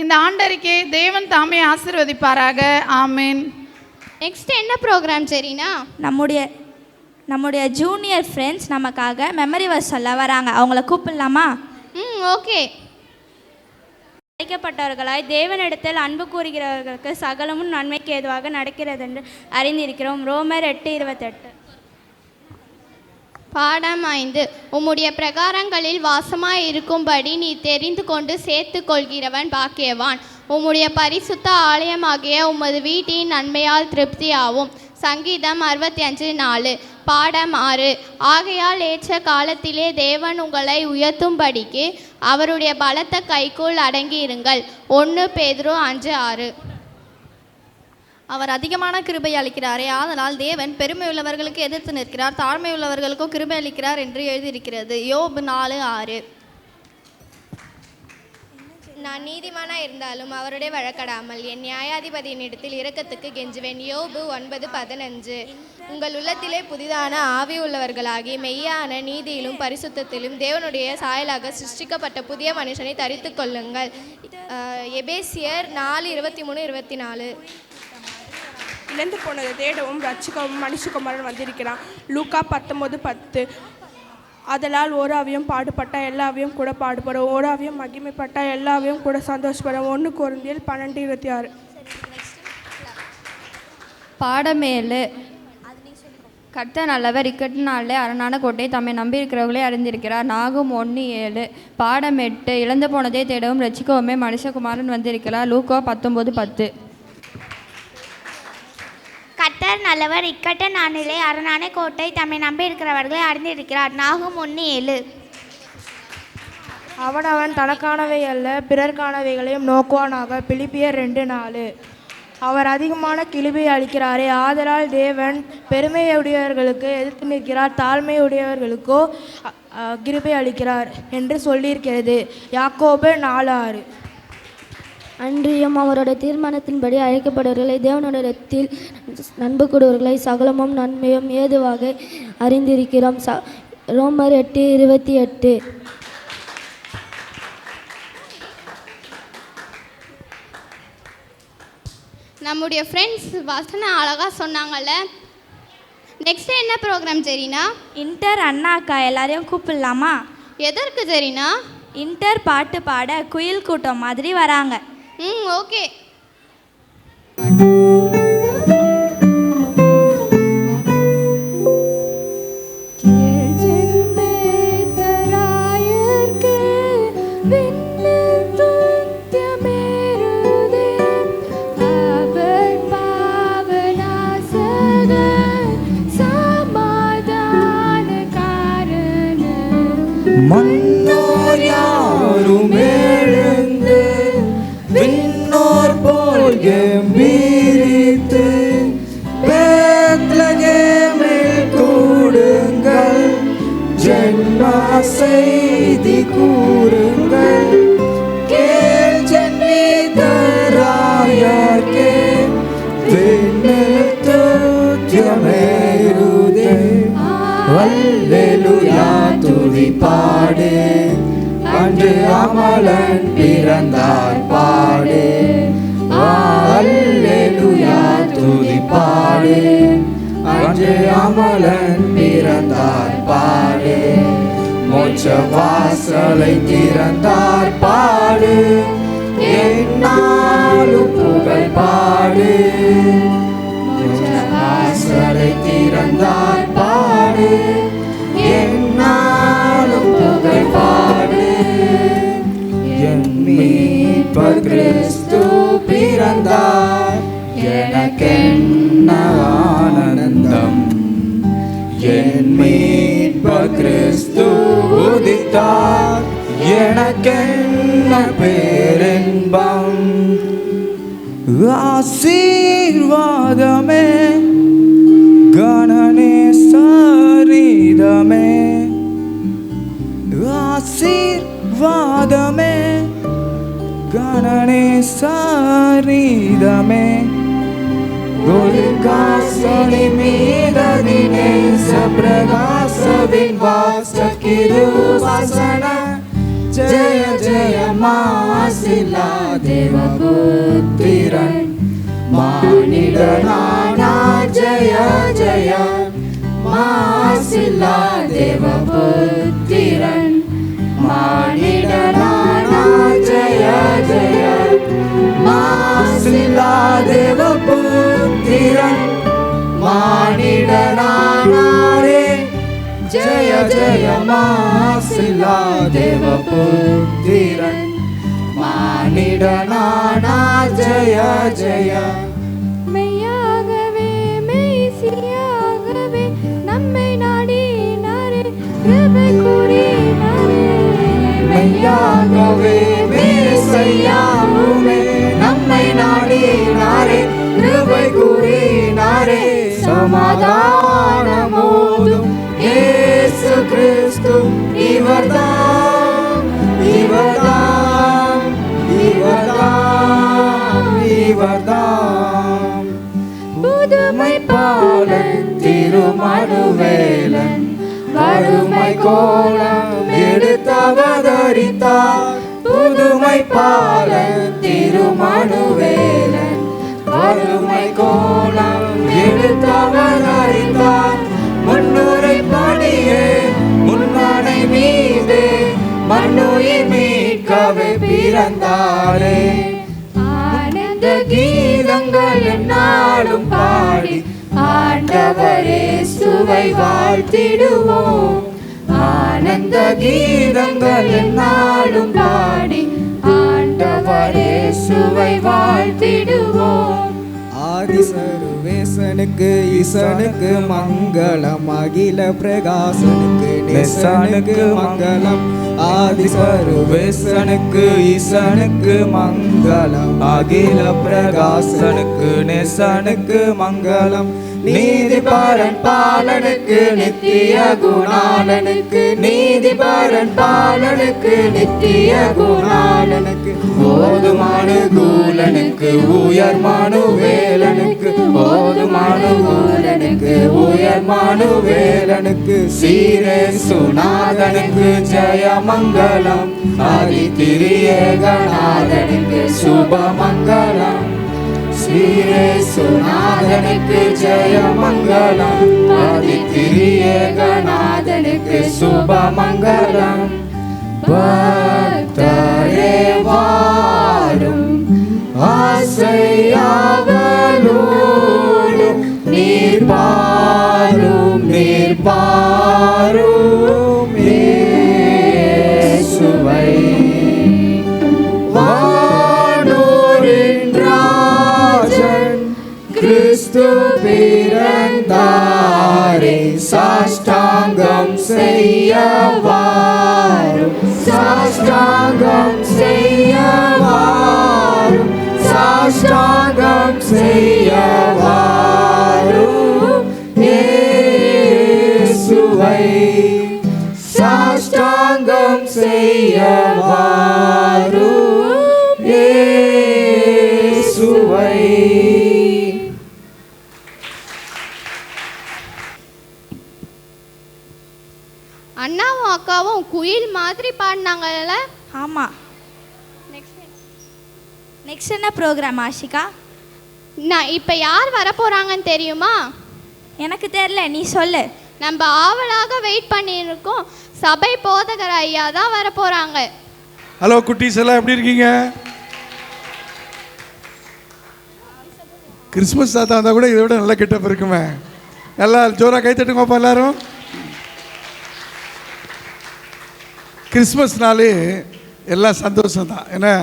Speaker 18: இந்த ஆண்டறிக்கை தேவன் தாமே ஆசீர்வதிப்பாராக. ஆமீன்.
Speaker 1: நெக்ஸ்ட் என்ன ப்ரோக்ராம் சரினா?
Speaker 2: நம்முடைய ஜூனியர் ஃப்ரெண்ட்ஸ் நமக்காக மெமரி வர்ஸ் சொல்ல வராங்க. அவங்கள கூப்பிடலாமா?
Speaker 1: ஓகே.
Speaker 2: அழைக்கப்பட்டவர்களாய் தேவனிடத்தில் அன்பு கூறுகிறவர்களுக்கு சகலமும் நன்மைக்கு ஏதுவாக நடக்கிறது என்று அறிந்திருக்கிறோம். ரோமர் 8:28.
Speaker 1: பாடம் 5. உம்முடைய பிரகாரங்களில் வாசமாய் இருக்கும்படி நீ தெரிந்து கொண்டு சேர்த்து கொள்கிறவன் பாக்கியவான். உம்முடைய பரிசுத்த ஆலயமாகிய உமது வீட்டின் நன்மையால் திருப்தியாகும். சங்கீதம் 65:4. பாடம் 6. ஆகையால் ஏற்ற காலத்திலே தேவன் உங்களை உயர்த்தும்படிக்கு அவருடைய பலத்த கைக்குள் அடங்கியிருங்கள். 1 பேதுரு 5:6.
Speaker 19: அவர் அதிகமான கிருபை அளிக்கிறாரே, ஆதலால் தேவன் பெருமை உள்ளவர்களுக்கு எதிர்த்து நிற்கிறார், தாழ்மை உள்ளவர்களுக்கும் கிருபை அளிக்கிறார் என்று எழுதியிருக்கிறது. யோபு 4:6.
Speaker 8: நான் நீதிமானாக இருந்தாலும் அவருடைய வழக்கடாமல் என் நியாயாதிபதியின் இடத்தில் இரக்கத்துக்கு கெஞ்சுவேன். யோபு 9:15. உங்கள் உள்ளத்திலே புதிதான ஆவி உள்ளவர்களாகி மெய்யான நீதியிலும் பரிசுத்தத்திலும் தேவனுடைய சாயலாக சிருஷ்டிக்கப்பட்ட புதிய மனுஷனை தரித்து கொள்ளுங்கள். எபேசியர் 4:23-24.
Speaker 20: இழந்து போனதை தேடவும் ரட்சிக்கவும் மனுஷகுமாரன் வந்திருக்கிறான். லூக்கா 19:10. அதனால் ஓராவியம் பாடுபட்ட எல்லாவையும் கூட பாடுபடும், ஓராவியம் மகிமைப்பட்ட எல்லாவையும் கூட சந்தோஷப்படும். 1 கொரிந்தியர் 12:26.
Speaker 19: பாடம் 7.
Speaker 21: கர்த்தர் நல்லவர், இக்கட்டு நாளிலே அரணான கோட்டை தம்மை நம்பியிருக்கிறவர்களே அறிந்திருக்கிறார். நாகும் 1:7. பாடம் 8. இழந்து போனதை தேடவும் ரட்சிக்கவுமே மனுஷகுமாரன் வந்திருக்கிறார். லூக்கா 19:10.
Speaker 22: கர்த்தர் நல்லவர், இக்கட்ட நாளிலே அரணான கோட்டை தம்மை நம்பியிருக்கிறவர்களே அறிந்திருக்கிறார். நாகும் 1:7.
Speaker 23: அவனவன் தனக்கானவை அல்ல பிறர்க்கானவைகளையும் நோக்குவானாக. பிலிப்பியர் 2:4. அவர் அதிகமான கிருபை அளிக்கிறாரே, ஆதலால் தேவன் பெருமையுடையவர்களுக்கு எதிர்த்து நிற்கிறார், தாழ்மையுடையவர்களுக்கோ கிருபை அளிக்கிறார் என்று சொல்லியிருக்கிறது. யாக்கோபு 4:6.
Speaker 24: அன்றியும் அவருடைய தீர்மானத்தின்படி அழைக்கப்படுவர்களை தேவனுடையத்தில் நண்பு கூடுவர்களை சகலமும் நன்மையும் ஏதுவாக அறிந்திருக்கிறோம். ரோமர் 8:28.
Speaker 1: நம்முடைய ஃப்ரெண்ட்ஸ் வசனம் அழகாக சொன்னாங்கல்ல. நெக்ஸ்ட் என்ன ப்ரோக்ராம் ஜெரினா?
Speaker 2: இன்டர் அண்ணா அக்கா எல்லாரையும் கூப்பிடலாமா?
Speaker 1: எதற்கு ஜெரினா?
Speaker 2: இன்டர் பாட்டு பாட குயில் கூட்டம் மாதிரி வராங்க.
Speaker 1: ஓகே.
Speaker 5: மன்னோர் யாரும் எழுந்து விண்ணோர் போல் கம்பீரித்து பெத்லகேமில் கூடுங்கள், ஜென்ம செய்தி கூறுங்கள். கேள் ஜென்னிதராயர்க்கே விண்ணில் துதியமேறுதே. அல்லேலூயா துதி பாடு, அன்று அமலன் பிறந்தார் பாடு. அல்லேலூயா துதி பாடு, அன்று அமலன் பிறந்தார் பாடு. மோட்ச வாசலை திறந்தார் பாடு, என்னாலும் புகழ் பாடு. மோட்ச வாசலை திறந்தார் பாடு, என்னாலும் புகழ் பாடு. என் மீட்பர் கிறிஸ்து பிறந்தார், எனக்கென்ன ஆனந்தம். என் மீட்பர் கிறிஸ்து உதித்தார், எனக்கென்ன பேரின்பம். ஆசீர்வாதமே கணநேசரிதமே, ஆசீர்வாதமே கணநேசரிதமே. கோலிகாசனி மீததினே சப்ரகாசவின் வாசகிருவாசன. ஜெய ஜெய மாசிலா தேவபுத்திரன், மானிடனானா ஜெய ஜெய மாசிலா தேவபுத்திரன். மானிடனானா ஜெய ஜெய மாசிலா தேவபுத்திரன். மானிடனானாரே ஜெய ஜெய மாசிலா தேவபுத்திரன். மானிடனானா ஜெய ஜெய.
Speaker 24: மெய்யாகவே மெய்சியாகவே நம்மை நாடினாரே, கிருபை கூறினாரே.
Speaker 5: மெய்யாகவே மெய்சையாவுமே நம்மை நாடினாரே, கிருபை கூறினாரே. சமாதானமோதும் இயேசு கிறிஸ்து இவர்தாம், இவர்தாம், இவர்தாம், இவர்தாம். புதுமை பாலன் திருமணுவேலன், வறுமை கோலம் எடுத்தவதரித்தார். புதுமை பாலன் திருமணுவேலன், வறுமை கோலம் எடுத்தவதரித்தார். முன்னுரை படியே முன்னணை மீது மண்ணுயிர் மீட்கவே பிறந்தாரே. ஆனந்த கீதங்கள் என்னாலும் பாடி ஆண்டவர் இயேசுவை வாழ்த்திடுவோம். ஆனந்த கீதங்கள் எந்நாளும் பாடி ஆண்டவர் இயேசுவை வாழ்த்திடுவோம்.
Speaker 4: ஆதிசருவேசனுக்கு ஈசனுக்கு மங்களம், அகில பிரகாசனுக்கு நேசனுக்கு மங்களம். ஆதிசருவேசனுக்கு ஈசனுக்கு மங்களம், அகில பிரகாசனுக்கு நேசனுக்கு மங்களம். நீதிபரன் பாலனுக்கு நித்திய குணாலனுக்கு, நீதிபரன் பாலனுக்கு நித்திய குணாலனுக்கு. ஓதுமானுகூலனுக்கு உயர்மானுவேலனுக்கு, ஓதுமானுகூலனுக்கு உயர்மானுவேலனுக்கு. சீரேசுநாதனுக்கு ஜெயமங்கலம், ஆதிதிரியேகநாதனுக்கு சுபமங்கலம். ஸ்ரீரேசுநாதனுக்கு ஜெயமங்கலம், ஆதிதிரியேகநாதனுக்கு சுபமங்கலம். பக்தரே வாரும் ஆசையாவலோடும், நீர் பாரும் நீர் பாரும் இயேசுவை. வானோரின் ராஜன் கிறிஸ்து பிறந்தாரே, சாஷ்டாங்கம் செய்ய வாரும், சாஷ்டாங்கம் செய்ய வாரும், சாஷ்டாங்கம் செய்ய வாரும் இயேசுவை. சாஷ்டாங்கம் செய்ய வாரும் இயேசுவை.
Speaker 1: அண்ணாவும் அக்காவும் குயில் மாதிரி பாடினாங்கல்ல?
Speaker 2: ஆமாம். நெக்ஸ்ட் என்ன ப்ரோக்ராம் ஆஷிகா?
Speaker 1: நான் இப்போ யார் வரப்போகிறாங்கன்னு தெரியுமா?
Speaker 2: எனக்கு தெரியல, நீ சொல்லு.
Speaker 1: நம்ம ஆவலாக வெயிட் பண்ணியிருக்கோம், சபை போதகர் ஐயா தான் வரப்போகிறாங்க.
Speaker 15: ஹலோ குட்டீஸ் எல்லாம் எப்படி இருக்கீங்க? கிறிஸ்மஸ் தாத்தா இருந்தால் கூட இதை விட நல்லா கெட்டப் இருக்குமே. நல்லா ஜோராக கை தட்டுங்கப்பா எல்லாரும். கிறிஸ்மஸ்னாலே எல்லாம் சந்தோஷம்தான். ஏன்னா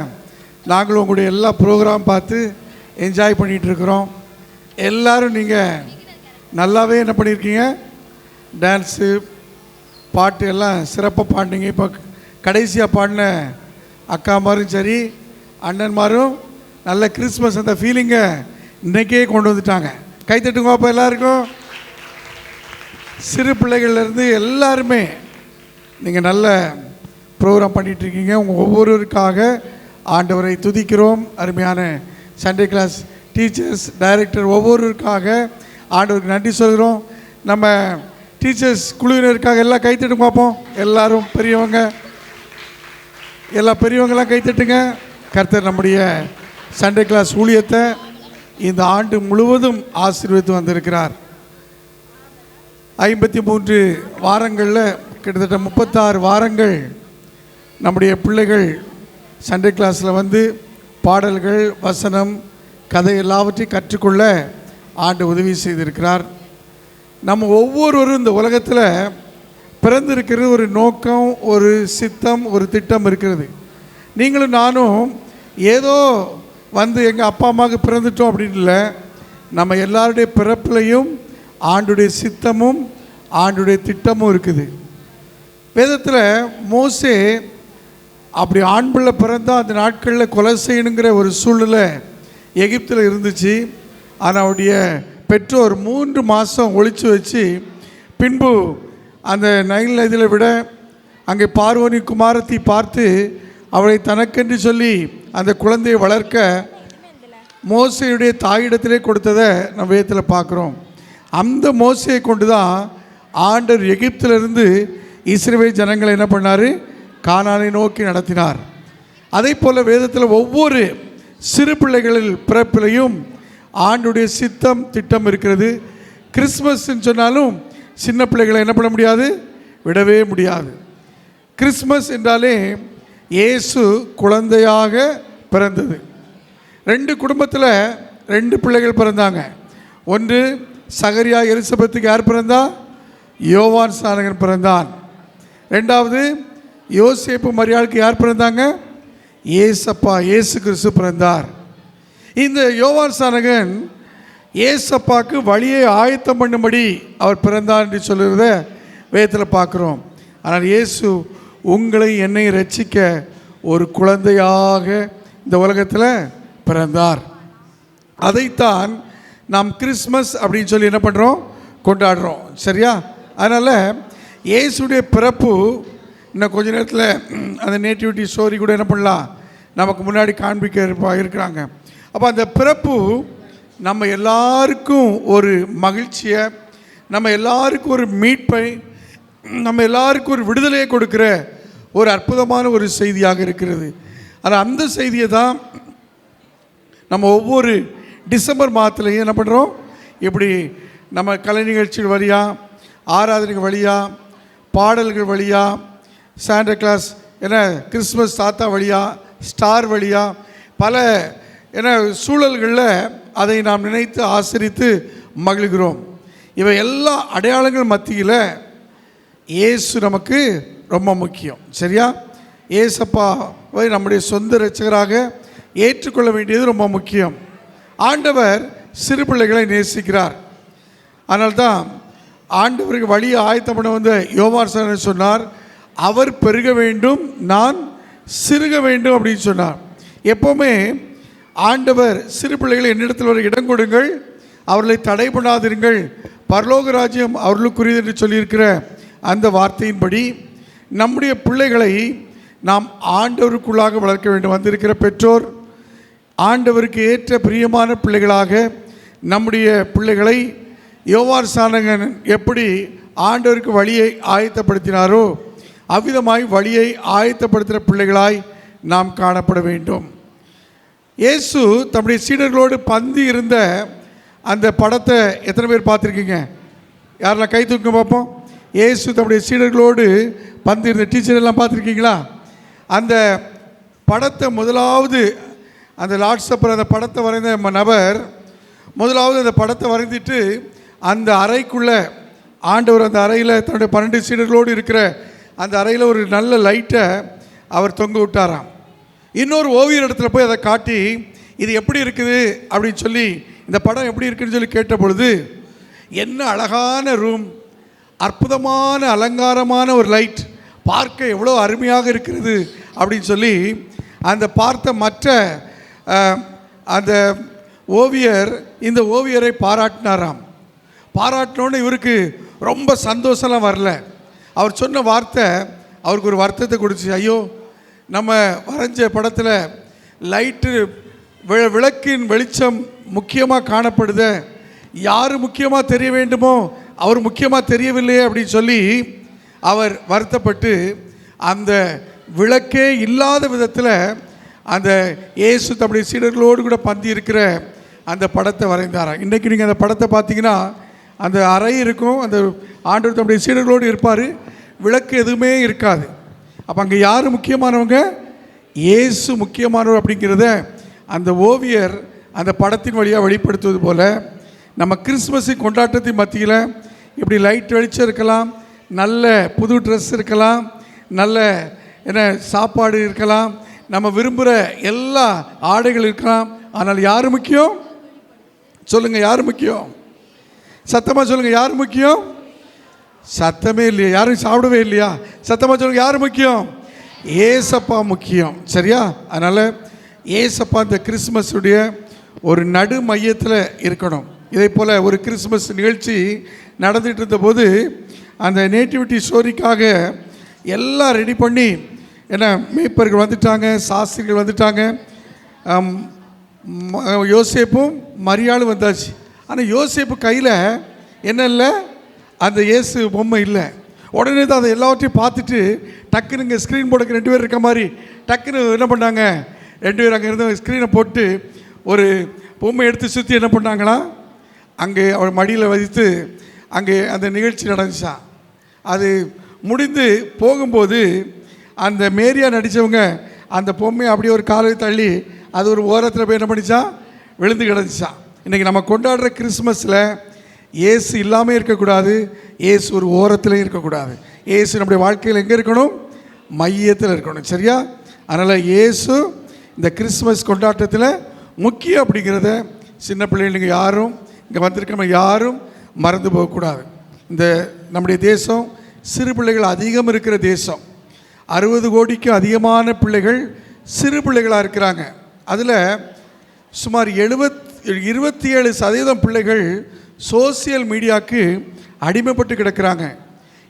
Speaker 15: நாங்களும் உங்களுடைய எல்லா ப்ரோக்ராம் பார்த்து என்ஜாய் பண்ணிகிட்டு இருக்கிறோம். எல்லோரும் நீங்கள் நல்லாவே என்ன பண்ணியிருக்கீங்க, டான்ஸு பாட்டு எல்லாம் சிறப்பாக பாடினீங்க. இப்போ கடைசியாக பாடின அக்காமாரும் சரி அண்ணன்மாரும் நல்ல கிறிஸ்மஸ் அந்த ஃபீலிங்கை இன்றைக்கே கொண்டு வந்துட்டாங்க. கைத்தட்டுங்க அப்போ எல்லாருக்கும். சிறு பிள்ளைகள்லேருந்து எல்லாருமே நீங்கள் நல்ல ப்ரோக்ராம் பண்ணிகிட்ருக்கீங்க. உங்கள் ஒவ்வொருவருக்காக ஆண்டவரை துதிக்கிறோம். அருமையான சண்டே கிளாஸ் டீச்சர்ஸ், டைரக்டர் ஒவ்வொருவருக்காக ஆண்டவருக்கு நன்றி சொல்கிறோம். நம்ம டீச்சர்ஸ் குழுவினருக்காக எல்லாம் கைத்தட்டு பார்ப்போம். எல்லாரும் பெரியவங்க, எல்லா பெரியவங்களாம் கைத்தட்டுங்க. கர்த்தர் நம்முடைய சண்டே கிளாஸ் ஊழியத்தை இந்த ஆண்டு முழுவதும் ஆசீர்வதித்து வந்திருக்கிறார். 53 வாரங்களில் கிட்டத்தட்ட 36 வாரங்கள் நம்முடைய பிள்ளைகள் சண்டே கிளாஸில் வந்து பாடல்கள், வசனம், கதை எல்லாவற்றையும் கற்றுக்கொள்ள ஆண்டு உதவி செய்திருக்கிறார். நம்ம ஒவ்வொருவரும் இந்த உலகத்தில் பிறந்திருக்கிறது ஒரு நோக்கம், ஒரு சித்தம், ஒரு திட்டம் இருக்கிறது. நீங்களும் நானும் ஏதோ வந்து எங்கள் அப்பா அம்மாவுக்கு பிறந்துட்டோம் அப்படின்னு இல்லை. நம்ம எல்லாருடைய பிறப்புலையும் ஆண்டுடைய சித்தமும் ஆண்டுடைய திட்டமும் இருக்குது. வேதத்தில் மோசே அப்படி ஆண் பிள்ளை பிறந்தால் அந்த நாட்களில் கொலை செய்யணுங்கிற ஒரு சூழ்நிலை எகிப்தில் இருந்துச்சு. ஆனால் அவருடைய பெற்றோர் 3 மாதம் ஒழித்து வச்சு பின்பு அந்த நைல் நதியில் விட அங்கே பார்வோனி குமாரத்தை பார்த்து அவளை தனக்கென்று சொல்லி அந்த குழந்தையை வளர்க்க மோசையுடைய தாயிடத்திலே கொடுத்ததை நம்ம வேதத்தில் பார்க்குறோம். அந்த மோசையை கொண்டு தான் ஆண்டவர் எகிப்திலிருந்து இஸ்ரவேல் ஜனங்களை என்ன பண்ணார், கானானை நோக்கி நடத்தினார். அதே போல் வேதத்தில் ஒவ்வொரு சிறு பிள்ளைகளில் பிறப்பிலையும் ஆண்டுடைய சித்தம் திட்டம் இருக்கிறது. கிறிஸ்மஸ்ன்னு சொன்னாலும் சின்ன பிள்ளைகளை என்ன பண்ண முடியாது, விடவே முடியாது. கிறிஸ்மஸ் என்றாலே இயேசு குழந்தையாக பிறந்தது. 2 குடும்பத்தில் 2 பிள்ளைகள் பிறந்தாங்க. ஒன்று சகரியா எலிசபெத்துக்கு யார் பிறந்தா? யோவான் ஸ்நானகன் பிறந்தான். ரெண்டாவது யோசேப்பு மரியாளுக்கு யார் பிறந்தாங்க? ஏசப்பா இயேசு கிறிஸ்து பிறந்தார். இந்த யோவான் ஸ்நானகன் ஏசப்பாக்கு வழியை ஆயத்தம் பண்ணும்படி அவர் பிறந்தார் என்று சொல்லுறத வேதத்தில் பார்க்குறோம். ஆனால் இயேசு உங்களை என்னை ரட்சிக்க ஒரு குழந்தையாக இந்த உலகத்தில் பிறந்தார். அதைத்தான் நாம் கிறிஸ்மஸ் அப்படின்னு சொல்லி என்ன பண்ணுறோம்? கொண்டாடுறோம். சரியா? அதனால் இயேசுடைய பிறப்பு இன்னும் கொஞ்ச நேரத்தில் அந்த நேட்டிவிட்டி ஸ்டோரி கூட என்ன பண்ணலாம், நமக்கு முன்னாடி காண்பிக்க இருக்கிறாங்க. அப்போ அந்த பிறப்பு நம்ம எல்லாருக்கும் ஒரு மகிழ்ச்சியை, நம்ம எல்லாருக்கும் ஒரு மீட்பை, நம்ம எல்லாருக்கும் ஒரு விடுதலையை கொடுக்குற ஒரு அற்புதமான ஒரு செய்தியாக இருக்கிறது. ஆனால் அந்த செய்தியை தான் நம்ம ஒவ்வொரு டிசம்பர் மாதத்துலையும் என்ன பண்ணுறோம்? இப்படி நம்ம கலை நிகழ்ச்சிகள் வழியாக, ஆராதனைகள் வழியாக, பாடல்கள் வழியாக, சாண்டா கிளாஸ் என்ன கிறிஸ்மஸ் தாத்தா வழியாக, ஸ்டார் வழியாக, பல என்ன சூழல்களில் அதை நாம் நினைத்து ஆசரித்து மகிழ்கிறோம். இவை எல்லா அடையாளங்கள் மத்தியில் இயேசு நமக்கு ரொம்ப முக்கியம். சரியா? ஏசப்பாவை நம்முடைய சொந்த இரட்சகராக ஏற்றுக்கொள்ள வேண்டியது ரொம்ப முக்கியம். ஆண்டவர் சிறு பிள்ளைகளை நேசிக்கிறார். அதனால்தான் ஆண்டவருக்கு வழியை ஆயத்தம் பண்ண வந்த யோவான் ஸ்நானகன் சொன்னார், அவர் பெருக வேண்டும், நான் சிறுக வேண்டும் அப்படின்னு சொன்னார். எப்போவுமே ஆண்டவர் சிறு பிள்ளைகளை என்னிடத்தில் ஒரு இடம் கொடுங்கள், அவர்களை தடை பண்ணாதிருங்கள், பரலோக ராஜ்யம் அவர்களுக்குரியது என்று சொல்லியிருக்கிற அந்த வார்த்தையின்படி நம்முடைய பிள்ளைகளை நாம் ஆண்டவருக்குள்ளாக வளர்க்க வேண்டும். வந்திருக்கிற பெற்றோர் ஆண்டவருக்கு ஏற்ற பிரியமான பிள்ளைகளாக நம்முடைய பிள்ளைகளை யோவான் ஸ்நானகன் எப்படி ஆண்டவருக்கு வழியை ஆயத்தப்படுத்தினாரோ அவ்விதமாய் வழியை ஆயத்தப்படுத்துகிற பிள்ளைகளாய் நாம் காணப்பட வேண்டும். இயேசு தம்முடைய சீடர்களோடு பந்தி இருந்த அந்த படத்தை எத்தனை பேர் பார்த்துருக்கீங்க? யாரெல்லாம் கை தூக்க பார்ப்போம். இயேசு தம்முடைய சீடர்களோடு பந்தி இருந்த டீச்சர் எல்லாம் பார்த்துருக்கீங்களா? அந்த படத்தை முதலாவது அந்த லார்ட் சப்பர் அந்த படத்தை வரைந்த நபர் முதலாவது அந்த படத்தை வரைந்துட்டு அந்த அறைக்குள்ளே ஆண்டவர் அந்த அறையில் தன்னுடைய 12 சீடர்களோடு இருக்கிற அந்த அறையில் ஒரு நல்ல லைட்டை அவர் தொங்க விட்டாராம். இன்னொரு ஓவியர் இடத்துல போய் அதை காட்டி இது எப்படி இருக்குது அப்படின்னு சொல்லி, இந்த படம் எப்படி இருக்குதுன்னு சொல்லி கேட்ட பொழுது, என்ன அழகான ரூம், அற்புதமான அலங்காரமான ஒரு லைட், பார்க்க எவ்வளோ அருமையாக இருக்கிறது அப்படின்னு சொல்லி அந்த பார்த்த மற்ற அந்த ஓவியர் இந்த ஓவியரை பாராட்டினாராம். பாராட்டினோன்னு இவருக்கு ரொம்ப சந்தோஷம்லாம் வரல. அவர் சொன்ன வார்த்தை அவருக்கு ஒரு வருத்தத்தை கொடுத்து, ஐயோ நம்ம வரைஞ்ச படத்தில் லைட்டு விளக்கின் வெளிச்சம் முக்கியமாக காணப்படுது, யார் முக்கியமாக தெரிய வேண்டுமோ அவர் முக்கியமாக தெரியவில்லையே அப்படின்னு சொல்லி அவர் வருத்தப்பட்டு அந்த விளக்கே இல்லாத விதத்தில் அந்த இயேசு தம்முடைய சீடர்களோடு கூட பந்தி இருக்கிற அந்த படத்தை வரைந்தாராம். இன்றைக்கி நீங்கள் அந்த படத்தை பார்த்தீங்கன்னா அந்த அறை இருக்கும், அந்த ஆண்டவர் தம்முடைய சீடர்களோடு இருப்பார், விளக்கு எதுவுமே இருக்காது. அப்போ அங்கே யார் முக்கியமானவங்க? இயேசு முக்கியமானவர் அப்படிங்கிறத அந்த ஓவியர் அந்த படத்தின் வழியாக வெளிப்படுத்துவது போல் நம்ம கிறிஸ்மஸின் கொண்டாட்டத்தின் மத்தியில் இப்படி லைட் வெளிச்சம் இருக்கலாம், நல்ல புது ட்ரெஸ் இருக்கலாம், நல்ல என்ன சாப்பாடு இருக்கலாம், நம்ம விரும்புகிற எல்லா ஆடைகள் இருக்கலாம். ஆனால் யார் முக்கியம்? சொல்லுங்கள், யார் முக்கியம்? சத்தமாக சொல்லுங்கள், யார் முக்கியம்? சத்தமே இல்லையா? யாரும் சாப்பிடவே இல்லையா? சத்தமாக சொல்லுங்கள், யார் முக்கியம்? ஏசப்பா முக்கியம். சரியா? அதனால் ஏசப்பா இந்த கிறிஸ்மஸுடைய ஒரு நடு மையத்தில் இருக்கணும். இதே போல் ஒரு கிறிஸ்மஸ் நிகழ்ச்சி நடந்துகிட்டு இருந்தபோது அந்த நேட்டிவிட்டி ஸ்டோரிக்காக எல்லாம் ரெடி பண்ணி என்ன மேய்ப்பர்கள் வந்துட்டாங்க, சாஸ்திரிகள் வந்துட்டாங்க, யோசேப்பும் மரியாளும் வந்தாச்சு. ஆனால் யோசேப்பு கையில் என்ன இல்லை? அந்த இயேசு பொம்மை இல்லை. உடனே தான் அதை எல்லாவற்றையும் பார்த்துட்டு டக்குன்னு இங்கே ஸ்க்ரீன் போடுக்க 2 பேர் இருக்க மாதிரி டக்குன்னு என்ன பண்ணாங்க, 2 பேர் அங்கே இருந்த ஸ்க்ரீனை போட்டு ஒரு பொம்மை எடுத்து சுற்றி என்ன பண்ணாங்களா, அங்கே அவள் மடியில் வைத்து அங்கே அந்த நிகழ்ச்சி நடந்துச்சான். அது முடிந்து போகும்போது அந்த மேரியா நடித்தவங்க அந்த பொம்மையை அப்படியே ஒரு காலை தள்ளி அது ஒரு ஓரத்தில் போய் என்ன பண்ணிச்சான், விழுந்து கிடந்துச்சான். இன்றைக்கி நம்ம கொண்டாடுற கிறிஸ்மஸில் இயேசு இல்லாமல் இருக்கக்கூடாது, இயேசு ஒரு ஓரத்தில் இருக்கக்கூடாது. இயேசு நம்முடைய வாழ்க்கையில் எங்கே இருக்கணும்? மையத்தில் இருக்கணும். சரியா? அதனால் இயேசு இந்த கிறிஸ்மஸ் கொண்டாட்டத்தில் முக்கியம் அப்படிங்கிறத சின்ன பிள்ளைங்க யாரும் இங்கே வந்திருக்க யாரும் மறந்து போகக்கூடாது. இந்த நம்முடைய தேசம் சிறு பிள்ளைகள் அதிகம் இருக்கிற தேசம். 60 கோடிக்கும் அதிகமான பிள்ளைகள் சிறு பிள்ளைகளாக இருக்கிறாங்க. அதில் சுமார் 27% பிள்ளைகள் சோசியல் மீடியாவுக்கு அடிமைப்பட்டு கிடக்கிறாங்க.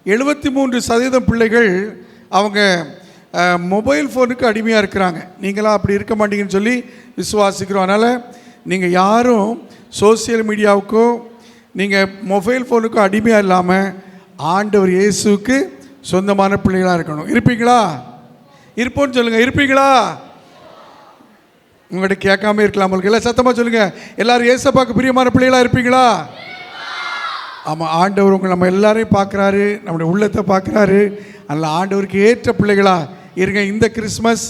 Speaker 15: 73% பிள்ளைகள் அவங்க மொபைல் ஃபோனுக்கு அடிமையாக இருக்கிறாங்க. நீங்களாம் அப்படி இருக்க மாட்டீங்கன்னு சொல்லி விசுவாசிக்கிறோம். அதனால் நீங்கள் யாரும் சோசியல் மீடியாவுக்கோ நீங்கள் மொபைல் ஃபோனுக்கோ அடிமையாக இல்லாமல் ஆண்டவர் இயேசுக்கு சொந்தமான பிள்ளைகளாக இருக்கணும். இருப்பீங்களா? இருப்போன்னு சொல்லுங்கள். இருப்பீங்களா? உங்கள்கிட்ட கேட்காம இருக்கலாம். உங்களுக்கு எல்லாம் சத்தமாக சொல்லுங்கள். எல்லோரும் ஏசப்பாக்கு பிரியமான பிள்ளைகளாக இருப்பீங்களா? ஆமாம், ஆண்டவர் உங்களை நம்ம எல்லாரையும் பார்க்குறாரு, நம்முடைய உள்ளத்தை பார்க்குறாரு. அதில் ஆண்டவருக்கு ஏற்ற பிள்ளைகளாக இருங்க. இந்த கிறிஸ்மஸ்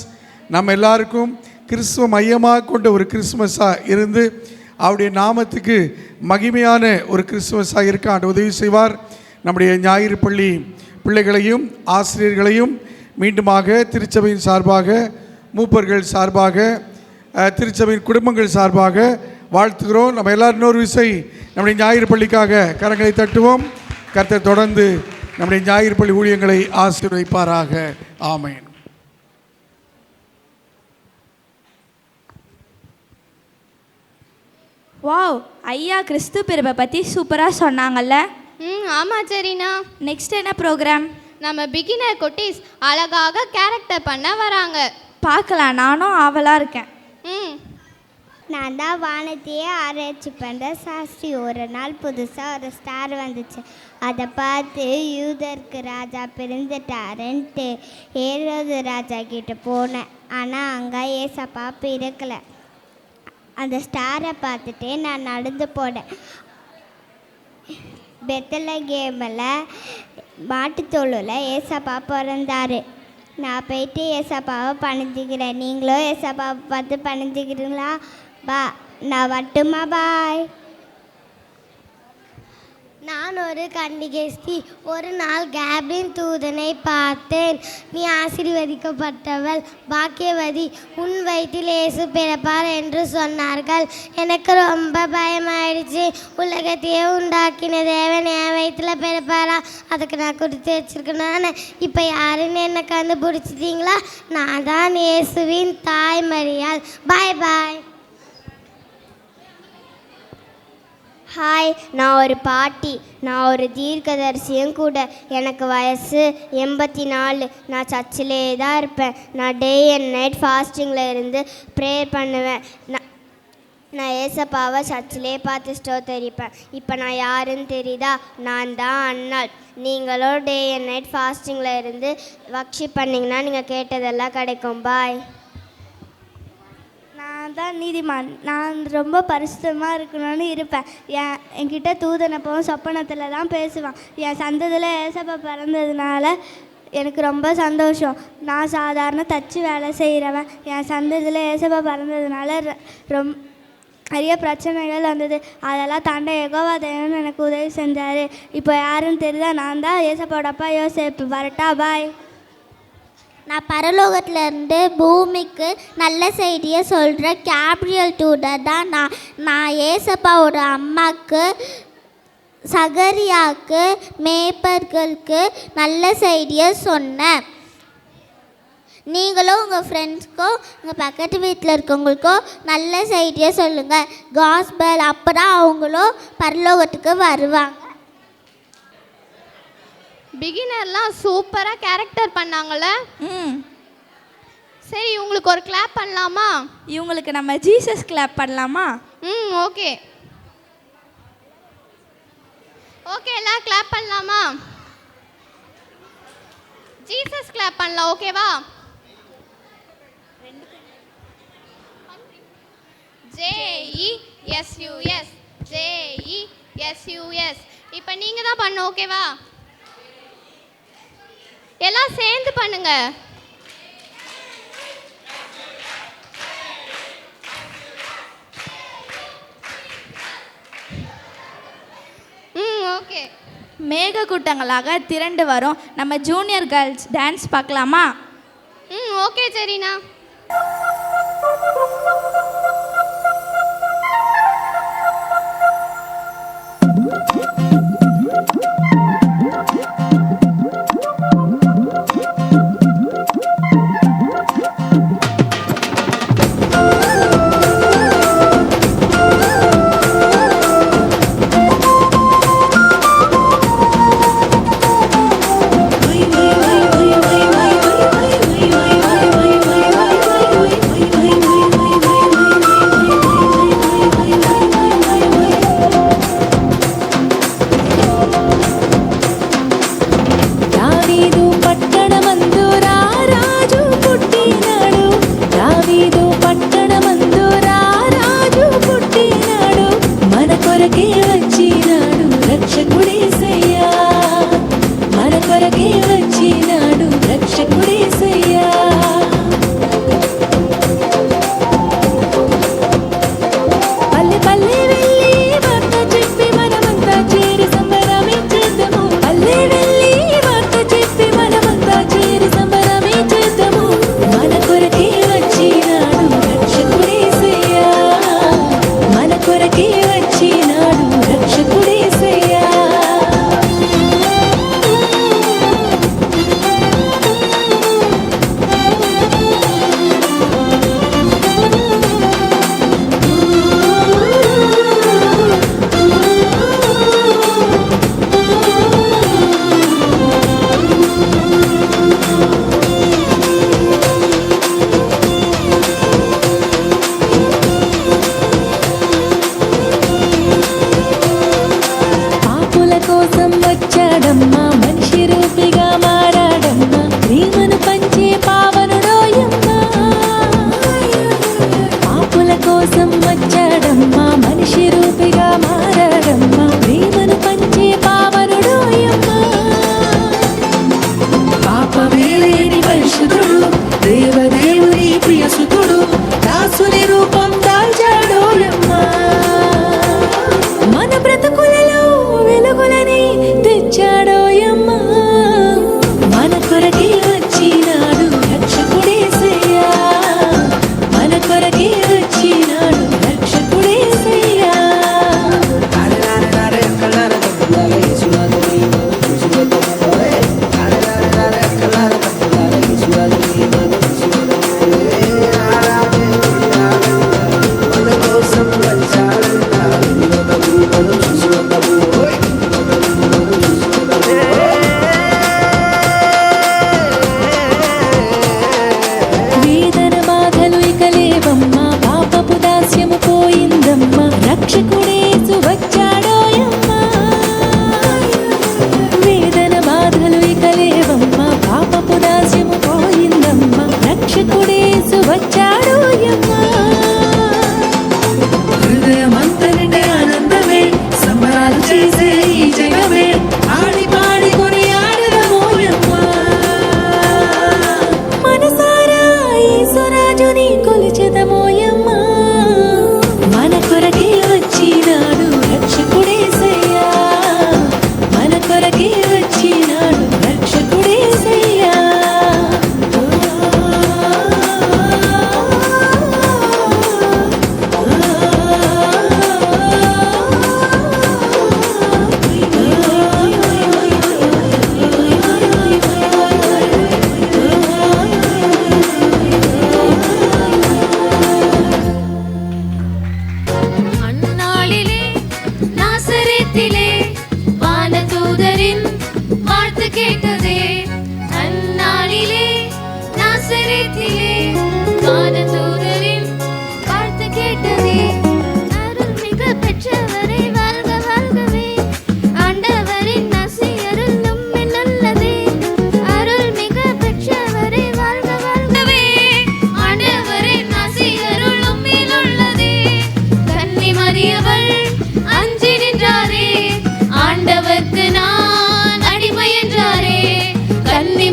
Speaker 15: நம்ம எல்லாருக்கும் கிறிஸ்துவ மையமாக கொண்ட ஒரு கிறிஸ்மஸாக இருந்து அவருடைய நாமத்துக்கு மகிமையான ஒரு கிறிஸ்துமஸாக இருக்க ஆண்டு உதவி செய்வார். நம்முடைய ஞாயிறு பள்ளி பிள்ளைகளையும் ஆசிரியர்களையும் மீண்டுமாக திருச்சபையின் சார்பாக, மூப்பர்கள் சார்பாக, திருச்சபையின் குடும்பங்கள் சார்பாக வாழ்த்துகிறோம். நம்ம எல்லோரும் இன்னொரு விசை நம்முடைய ஞாயிறு பள்ளிக்காக கரங்களை தட்டுவோம். கர்த்தர் தொடர்ந்து நம்முடைய ஞாயிறு பள்ளி ஊழியங்களை ஆசீர்வதிப்பாராக. ஆமென்.
Speaker 2: வாவ், ஐயா கிறிஸ்து பிறப்பை பற்றி சூப்பராக சொன்னாங்கல்ல.
Speaker 1: ஆமாம் சரிண்ணா.
Speaker 2: நெக்ஸ்ட் என்ன ப்ரோக்ராம்?
Speaker 1: நம்ம பிகினர் குட்டீஸ் அழகாக கேரக்டர் பண்ண வராங்க.
Speaker 2: பார்க்கலாம், நானும் ஆவலாக இருக்கேன்.
Speaker 6: நான் தான் வானத்தையே ஆராய்ச்சி பண்ணுற சாஸ்திரி. ஒரு நாள் புதுசாக ஒரு ஸ்டார் வந்துச்சு. அதை பார்த்து யூதருக்கு ராஜா பிறந்துட்டாருன்ட்டு ஏரோது ராஜா கிட்ட போனேன். ஆனால் அங்கே ஏசப்பா பிறக்கலை. அந்த ஸ்டாரை பார்த்துட்டே நான் நடந்து போனேன். பெத்லகேமில் மாட்டுத்தோளில் ஏசப்பா பிறந்தார். நான் போயிட்டு ஏசப்பாவை பணிஞ்சிக்கிறேன். நீங்களும் ஏசப்பாவை பார்த்து பணிஞ்சிக்கிறீங்களா? நான் வட்டுமா? பாய். நான் ஒரு கன்னிகேஸ்தி. ஒரு நாள் கேப்ரின் தூதனை பார்த்தேன். நீ ஆசீர்வதிக்கப்பட்டவள், பாக்கியவதி, உன் வயிற்றில் இயேசு பிறப்பார் என்று சொன்னார்கள். எனக்கு ரொம்ப பயமாயிடுச்சு. உலகத்தையே உண்டாக்கின தேவன் என் வயிற்றில் பிறப்பாரா? அதுக்கு நான் கொடுத்து வச்சிருக்கேன். இப்போ யாருன்னு என்ன கண்டுபிடிச்சிட்டிங்களா? நான் தான் இயேசுவின் தாய் மரியாள். பாய் பாய். ஹாய், நான் ஒரு பாட்டி. நான் ஒரு தீர்க்கதரிசியும் கூட. எனக்கு வயசு 84. நான் சர்ச்சிலே தான் இருப்பேன். நான் டே அண்ட் நைட் ஃபாஸ்டிங்கில் இருந்து ப்ரேயர் பண்ணுவேன். நான் ஏசப்பாவை சர்ச்சிலே பார்த்து ஸ்தோத்தரிப்பேன். இப்போ நான் யாருன்னு தெரியுதா? நான் தான் அன்னாள். நீங்களும் டே அண்ட் நைட் ஃபாஸ்டிங்கில் இருந்து வக்ஷிப் பண்ணிங்கன்னா நீங்கள் கேட்டதெல்லாம் கிடைக்கும். பாய்.
Speaker 24: நான் தான் நீதிமான். நான் ரொம்ப பரிசுத்தமாக இருக்கணும்னு இருப்பேன். என்கிட்ட தூதனப்பவும் சொப்பனத்தில் தான் பேசுவான். என் சந்ததியில் ஏசப்பா பிறந்ததுனால எனக்கு ரொம்ப சந்தோஷம். நான் சாதாரண தச்சு வேலை செய்கிறவன். என் சந்ததியில் ஏசப்பா பிறந்ததுனால நிறைய பிரச்சனைகள் வந்தது. அதெல்லாம் தாண்ட யெகோவா தேவன் எனக்கு உதவி செஞ்சார். இப்போ யாருன்னு தெரியுதா? நான் தான் ஏசப்பாவோட அப்பா யோசேப்பு. வரட்டா? பாய்.
Speaker 22: நான் பரலோகத்திலேருந்து பூமிக்கு நல்ல செய்தியை சொல்கிற கேப்ரியல் தூதர் தான். நான் ஏசப்பாவோட அம்மாவுக்கு, சகரியாவுக்கு, மேய்ப்பர்களுக்கு நல்ல செய்தியை சொன்னேன். நீங்களும் உங்கள் ஃப்ரெண்ட்ஸ்க்கோ உங்கள் பக்கத்து வீட்டில் இருக்கவங்களுக்கோ நல்ல செய்தியை சொல்லுங்கள். காஸ்பல். அப்போ தான் அவங்களும் பரலோகத்துக்கு வருவாங்க.
Speaker 1: பிகினர்லாம் சூப்பராக கேரக்டர் பண்ணாங்களே. சரி, இவங்களுக்கு ஒரு கிளாப் பண்ணலாமா?
Speaker 2: இவங்களுக்கு நம்ம ஜீசஸ் கிளாப் பண்ணலாமா?
Speaker 1: ஓகே ஓகே, எல்லாம் கிளாப் பண்ணலாமா? ஜீசஸ் கிளாப் பண்ணலாம். ஓகேவா? JESUS JESUS. இப்போ நீங்கள் தான் பண்ண. ஓகேவா? எல்லாம் சேர்ந்து பண்ணுங்க. ஓகே.
Speaker 2: மேக கூட்டங்களாக திரண்டு வரும் நம்ம ஜூனியர் கேர்ள்ஸ் டான்ஸ் பார்க்கலாமா?
Speaker 1: ஓகே சரிண்ணா.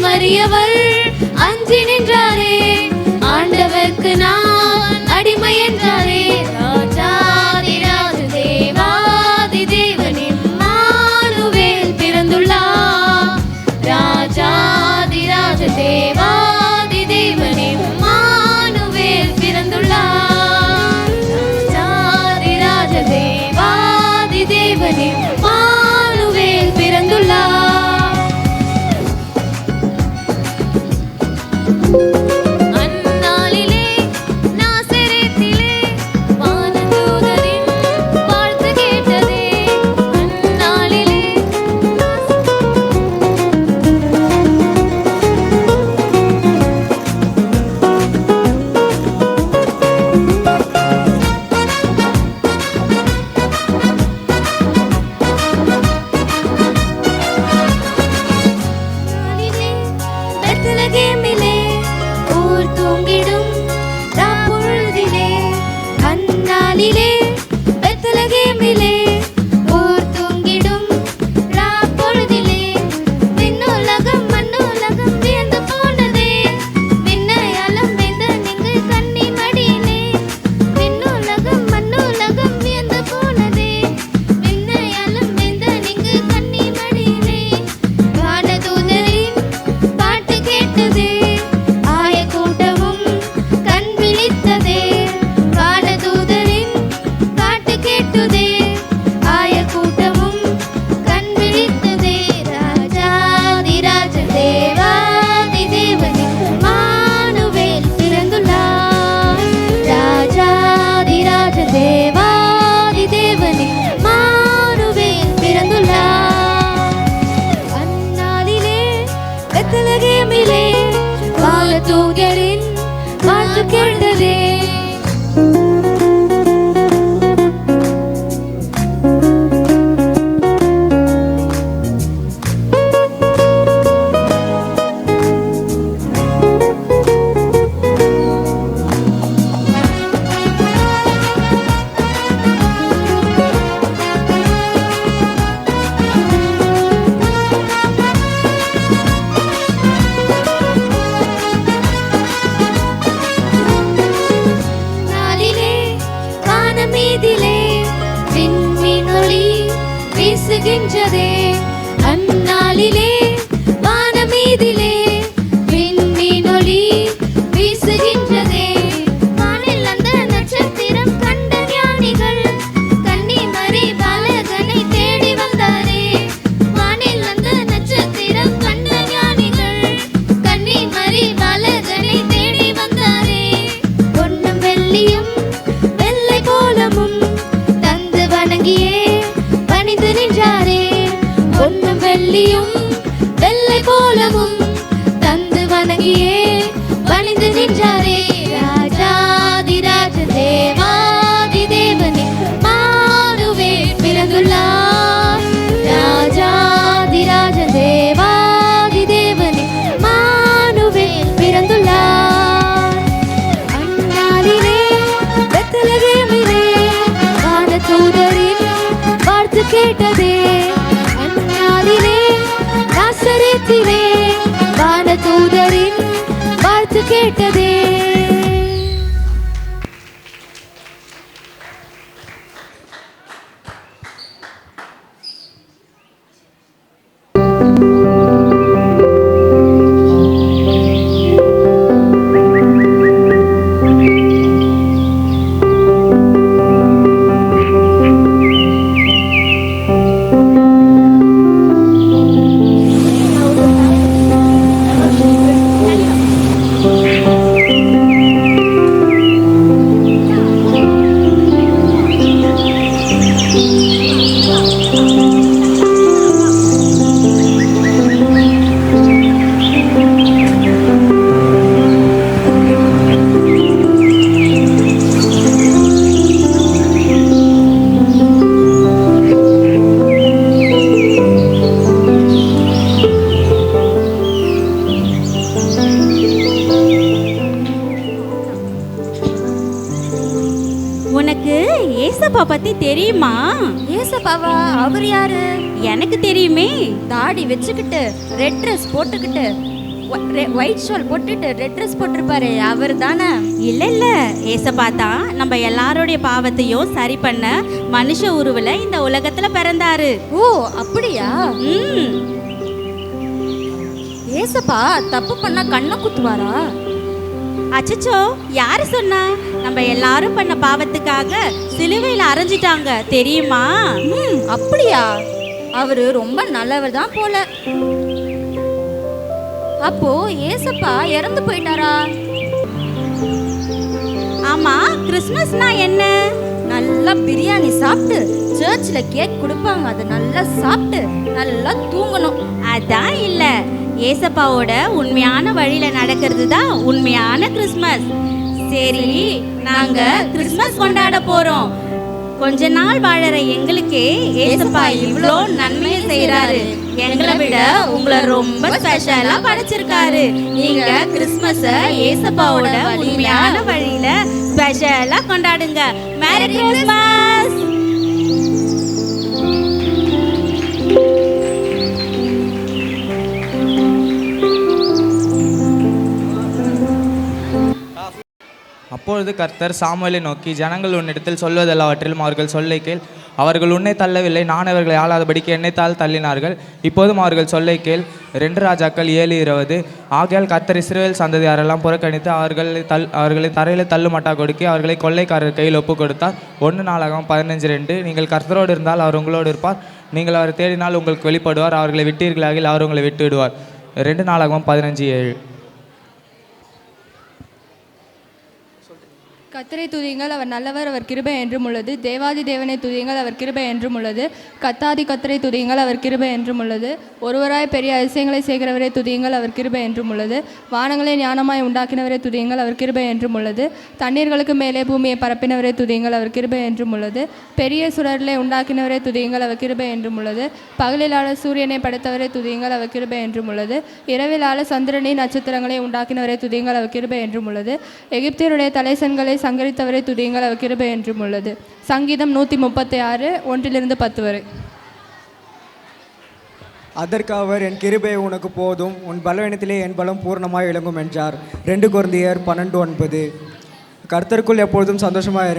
Speaker 7: மறியவர் அஞ்சி நின்றாரே, ஆண்டவர்க்கு நான் அடிமை என்றாரே. ராஜாதி ராஜ தேவாதி தேவனின் மானுவேல் தேவனே மானுவேல் பிறந்துள்ளார். அந்நாளிலே நாசரேத்திலே வானதூதரின் வாழ்த்து கேட்டதே. அந்நாளிலே பெத்லகேமிலே ஊர் தூங்கிடும் ராப்பொழுதிலே. அந்நாளிலே பெத்லகேமிலே ஊர் தூங்கிடும் ராப்பொழுதிலே. விண்ணுலகம் மண்ணுலகம் வியந்து போனதே. விண்ணையாலும் வெந்த நீங்கள் கன்னி மடியிலே. விண்ணுலகம் மண்ணுலகம் வியந்து போனதே. விண்ணையாலும் வெந்த நீங்கள் கன்னி மடியிலே. வானதூதரின் பாட்டு கேட்டதே. ஆய கூட்டமும் கண் விழித்ததே. வானதூதரின் பாட்டு கேட்டதே. ஆய கூட்டமும் கண் விழித்ததே. ராஜாதிராஜ தேவாதி தேவனே மானுவேல் பிறந்துள்ளார். ராஜாதிராஜ தேவாதி தேவனே மானுவேல் பிறந்துள்ளார். அந்நாளிலே பெத்லகேமிலே வானதூதரின் வாழ்த்து கேட்டதே. நாளிலே வானமீதிலே விண்மீனொளி வீசுகின்றதே. அந்நாளிலே வானமீதிலே விண்மீனொளி வீசுகின்றதே. வானில் அந்த நட்சத்திரம் கண்ட ஞானிகள் கன்னிமரி பாலகனை தேடி வந்தாரே. வானில் அந்த நட்சத்திரம் கண்ட ஞானிகள் கன்னிமரி பாலகனை தேடி வந்தாரே. பொன்னும் வெள்ளியும் வெள்ளை கோலமும் தந்து வணங்கியே பணிந்து நின்றாரே. பொன்னும் வெள்ளியும் வெள்ளை கோலமும் தந்து வணங்கியே பணிந்து நின்றாரே. ராஜாதிராஜ தேவாதி தேவனே மானுவேல் பிறந்துள்ளார். ராஜாதிராஜ தேவாதி தேவனே மானுவேல் பிறந்துள்ளார். அந்நாளிலே பெத்லகேமிலே வானதூதரின் வாழ்த்து கேட்டதே. அந்நாளிலே நாசரேத்திலே வானதூதரின் வாழ்த்து கேட்டதே.
Speaker 10: உனக்கு ஏசப்பா பத்தி தெரியுமா?
Speaker 11: ஏசப்பாவா? அவர் யாரு?
Speaker 10: எனக்கு தெரியுமே.
Speaker 11: தாடி வச்சுக்கிட்டு ரெட் ட்ரெஸ் போட்டுக்கிட்டு ஒயிட் ஷால் போட்டுட்டு ரெட் ட்ரெஸ் போட்டிருப்பாரு, அவர் தானே?
Speaker 10: இல்ல இல்ல, ஏசப்பா தான் நம்ம எல்லாருடைய பாவத்தையும் சரி பண்ண மனுஷ உருவுல இந்த உலகத்துல பிறந்தாரு.
Speaker 11: ஓ அப்படியா? ஏசப்பா தப்பு பண்ணா கண்ணை குத்துவாரா?
Speaker 10: அச்சச்சோ, யாரு சொன்னா? நம்ம எல்லாரும் பண்ண பாவத்துக்காக சிலுவையில அரைஞ்சிட்டாங்க தெரியுமா?
Speaker 11: அப்படியா? அவரு ரொம்ப நல்லவர் தான் போல. அப்போ ஏசப்பா இறந்து போயிட்டாரா?
Speaker 10: ஆமா, கிறிஸ்மஸ்னா என்ன?
Speaker 11: நல்லா பிரியாணி சாப்பிட்டு சர்ச்சில் கேக் கொடுப்பாங்க, அதை நல்லா சாப்பிட்டு நல்லா தூங்கணும்.
Speaker 10: அதான் இல்ல, ஏசப்பாவோட உண்மையான வழியில நடக்கிறது தான் உண்மையான கிறிஸ்மஸ். சரி, நாங்க கிறிஸ்மஸ் கொண்டாட போறோம். கொஞ்ச நாள் வாழற எங்களுக்கே ஏசப்பா இவ்வளோ நன்மையை செய்யறாரு. எங்களை விட உங்களை ரொம்ப ஸ்பெஷலா படைச்சிருக்காரு. நீங்க கிறிஸ்மஸ ஏசப்பாவோட உண்மையான வழியில ஸ்பெஷலா கொண்டாடுங்க. Merry Christmas.
Speaker 9: அப்பொழுது கர்த்தர் சாமுவேலை நோக்கி, ஜனங்கள் உன்னிடத்தில் சொல்வதெல்லாவற்றிலும் அவர்கள் சொல்லை கேள். அவர்கள் உன்னை தள்ளவில்லை, நான் அவர்களை ஆளாதபடிக்கு என்னைத்தால் தள்ளினார்கள். இப்போதும் அவர்கள் சொல்லை கேள். 2 ராஜாக்கள் 7:20. ஆகையால் கர்த்தர் இஸ்ரவேல் சந்ததியாரெல்லாம் புறக்கணித்து அவர்களை தரையில் தள்ளுமட்டா கொடுக்கி அவர்களை கொள்ளைக்காரர் கையில் ஒப்பு கொடுத்தார். 1 நாளாகமம் 15:2. நீங்கள் கர்த்தரோடு இருந்தால் அவர் உங்களோடு இருப்பார். நீங்கள் அவரை தேடினால் உங்களுக்கு வெளிப்படுவார். அவர்களை விட்டீர்களாகில் அவர் உங்களை விட்டு விடுவார். 2 நாளாகமம் 15:7.
Speaker 21: கர்த்தரை துதியுங்கள், அவர் நல்லவர், அவர் கிருபை என்றும் உள்ளது. தேவாதி தேவனை துதியுங்கள், அவர் கிருபை என்றும் உள்ளது. கத்தாதி கர்த்தரை துதியுங்கள், அவர் கிருபை என்றும் உள்ளது. ஒருவராய் பெரிய அதிசயங்களை செய்கிறவரை துதியுங்கள், அவர் கிருபை என்றும் உள்ளது. வானங்களை ஞானமாய் உண்டாக்கினவரை துதியுங்கள், அவர் கிருபை என்றும் உள்ளது. தண்ணீர்களுக்கு மேலே பூமியை பரப்பினவரை துதியுங்கள், அவர் கிருபை என்றும் உள்ளது. பெரிய சுடர்களை உண்டாக்கினவரை துதியுங்கள், அவர் கிருபை என்றும் உள்ளது. பகலிலான சூரியனை படைத்தவரை துதியுங்கள், அவர் கிருபை என்றும் உள்ளது. இரவிலான சந்திரனை நட்சத்திரங்களை உண்டாக்கினவரை துதியுங்கள், அவர் கிருபை என்றும் உள்ளது. எகிப்தியருடைய தலைசன்களை சங்கரித்தவரை துதியுங்கள், அவர் கிருபை என்றும் உள்ளது. சங்கீதம் 136 1-10 வரை.
Speaker 12: அதற்கு அவர், என் கிருபை உனக்கு போதும், உன் பலவீனத்திலே என் பலம் பூர்ணமாய் விளங்கும் என்றார். 2 கொரிந்தியர் 12:9. கர்த்தருக்குள் எப்பொழுதும் சந்தோஷமாக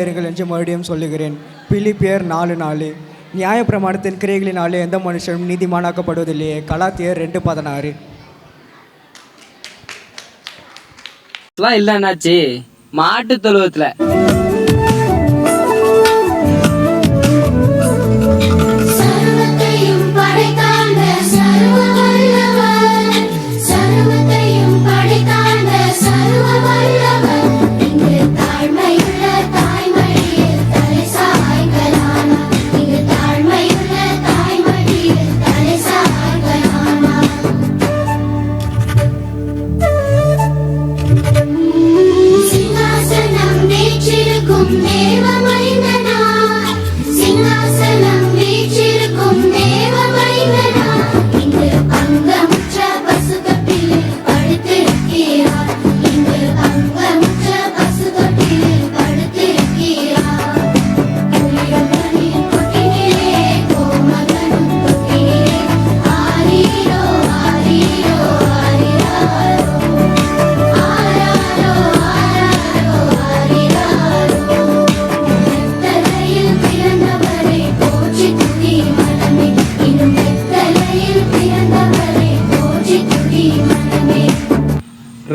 Speaker 12: இருங்கள் என்று மறுபடியும் சொல்லுகிறேன். பிலிப்பியர் 4:4. நியாயப்பிரமாணத்தின் கிரியைகளினாலே எந்த மனுஷனும் நீதிமானாக்கப்படுவதில்லையே. கலாத்தியர் 2:16.
Speaker 13: இல்லைன்னாச்சு மாட்டு தொழுவத்துல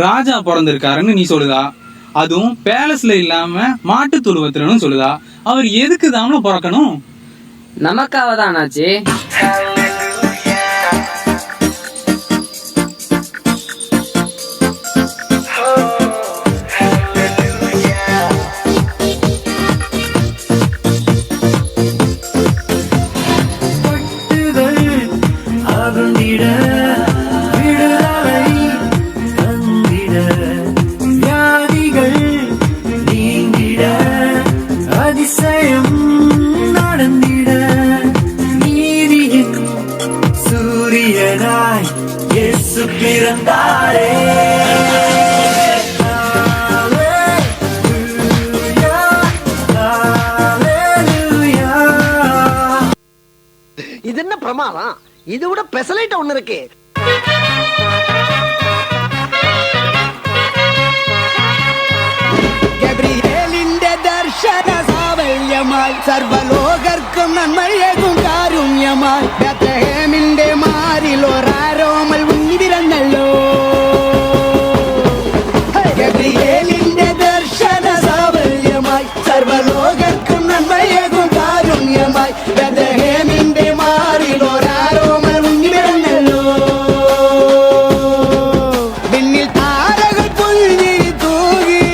Speaker 14: ராஜா பிறந்திருக்காருன்னு நீ சொல்லுதா? அதுவும் பேலஸ்ல இல்லாம மாட்டு தொழுவத்துலன்னு சொல்லுதா? அவர் எதுக்கு தானே பிறக்கணும்?
Speaker 13: நமக்காக தானாச்சு.
Speaker 25: இது என்ன பிரமாதம்? இது விட பெசலைட் ஒண்ணு இருக்கு.
Speaker 26: ഗബ്രിയേലിന്റെ ദർശന സാവല്യമായി സർവലോകർക്കും നന്മയേകും കാരുണ്യമായി ബേത്ലഹേമിന്റെ മാറിൽ ഒരാരോമൽ ഉണ്ണി പിറന്നല്ലോ. ബെത്ലഹേമിന്റെ മാറിൽ ഒരാരോമൽ ഉണ്ണി പിറന്നല്ലോ. വിണ്ണിൽ താരകൾ പുൽഞ്ഞിരി തൂകി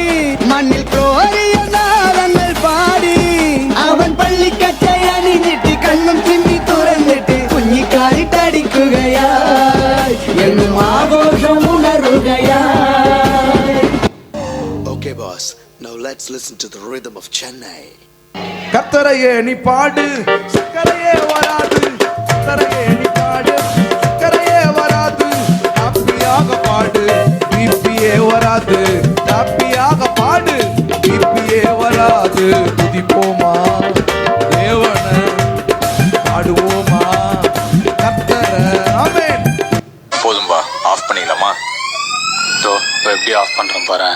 Speaker 26: മണ്ണിൽ ക്രോരിയ നാളങ്ങൾ പാടി അവൻ പള്ളിക്കച്ചയ അണിഞ്ഞിട്ട് കണ്ണും ചിമ്മി തുറന്നിട്ട് കുഞ്ഞിക്കാലിട്ടടിക്കുകയായി എന്നും ആഘോഷം ഉണരുകയായി.
Speaker 3: Okay boss, now let's listen to the rhythm of Chennai.
Speaker 8: கத்தரையே நீ பாடு சக்கரையே வராது, கத்தரையே நீ பாடு சக்கரையே வராது, ஹாப்பியாக பாடு பிபியே வராது, ஹாப்பியாக பாடு பிபியே வராது. துதிப்போமா தேவன பாடுவோமா கத்தர. ஆமென்.
Speaker 16: போதும்பா, ஆஃப் பண்ணிடலாமா? இப்போ எப்படி ஆஃப் பண்ணுறேன் பாரு.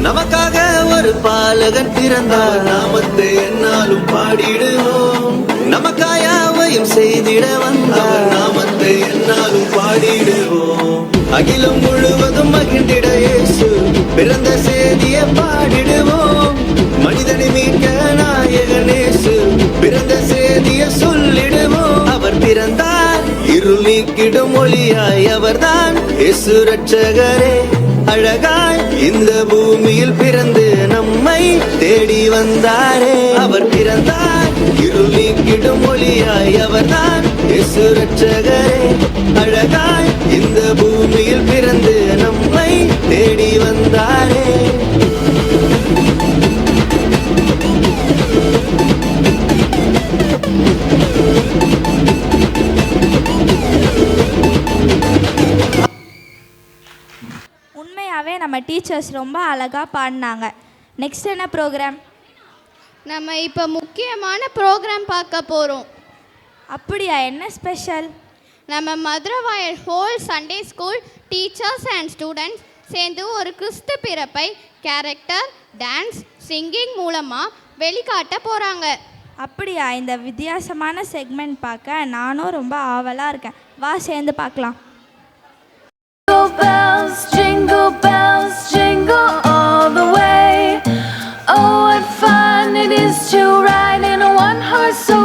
Speaker 3: நமக்காக ஒரு பாலகன் பிறந்தார், நாமத்தை என்னாலும் பாடிடுவோம். நமக்காயாவையும் செய்திட வந்தார், நாமத்தை என்னாலும் பாடிடுவோம். அகிலம் முழுவதும் மகிழ்ந்திட இயேசு பிறந்த செய்தியை பாடிடுவோம். மனிதனை மீட்க நாயகன் இயேசு பிறந்த செய்தியை சொல்லிடுவோம். அவர் பிறந்தார் இருள் நீக்கிடும் ஒளியாய், அவர்தான் இயேசு ரட்சகரே. அழகாய் இந்த பூமியில் பிறந்து நம்மை தேடி வந்தாரே. அவர் பிறந்தார் இருள் நீக்கிடும் ஒளியாய், அவர்தான் இயேசு ரட்சகரே. அழகாய் இந்த பூமியில் பிறந்து நம்மை தேடி வந்தாரே.
Speaker 2: உண்மையாகவே நம்ம டீச்சர்ஸ் ரொம்ப அழகாக பாடினாங்க. நெக்ஸ்ட் என்ன ப்ரோக்ராம்?
Speaker 1: நம்ம இப்போ முக்கியமான ப்ரோக்ராம் பார்க்க போகிறோம்.
Speaker 2: அப்படியா? என்ன ஸ்பெஷல்?
Speaker 1: நம்ம Maduravoyal whole Sunday school teachers and students சேர்ந்து ஒரு கிறிஸ்து பிறப்பை கேரக்டர், டான்ஸ், சிங்கிங் மூலமாக வெளிக்காட்ட போகிறாங்க.
Speaker 2: அப்படியா? இந்த வித்தியாசமான செக்மெண்ட் பார்க்க நானும் ரொம்ப ஆவலாக இருக்கேன். வா சேர்ந்து பார்க்கலாம்.
Speaker 7: Jingle bells, jingle all the way. Oh, what fun it is to ride in a one-horse open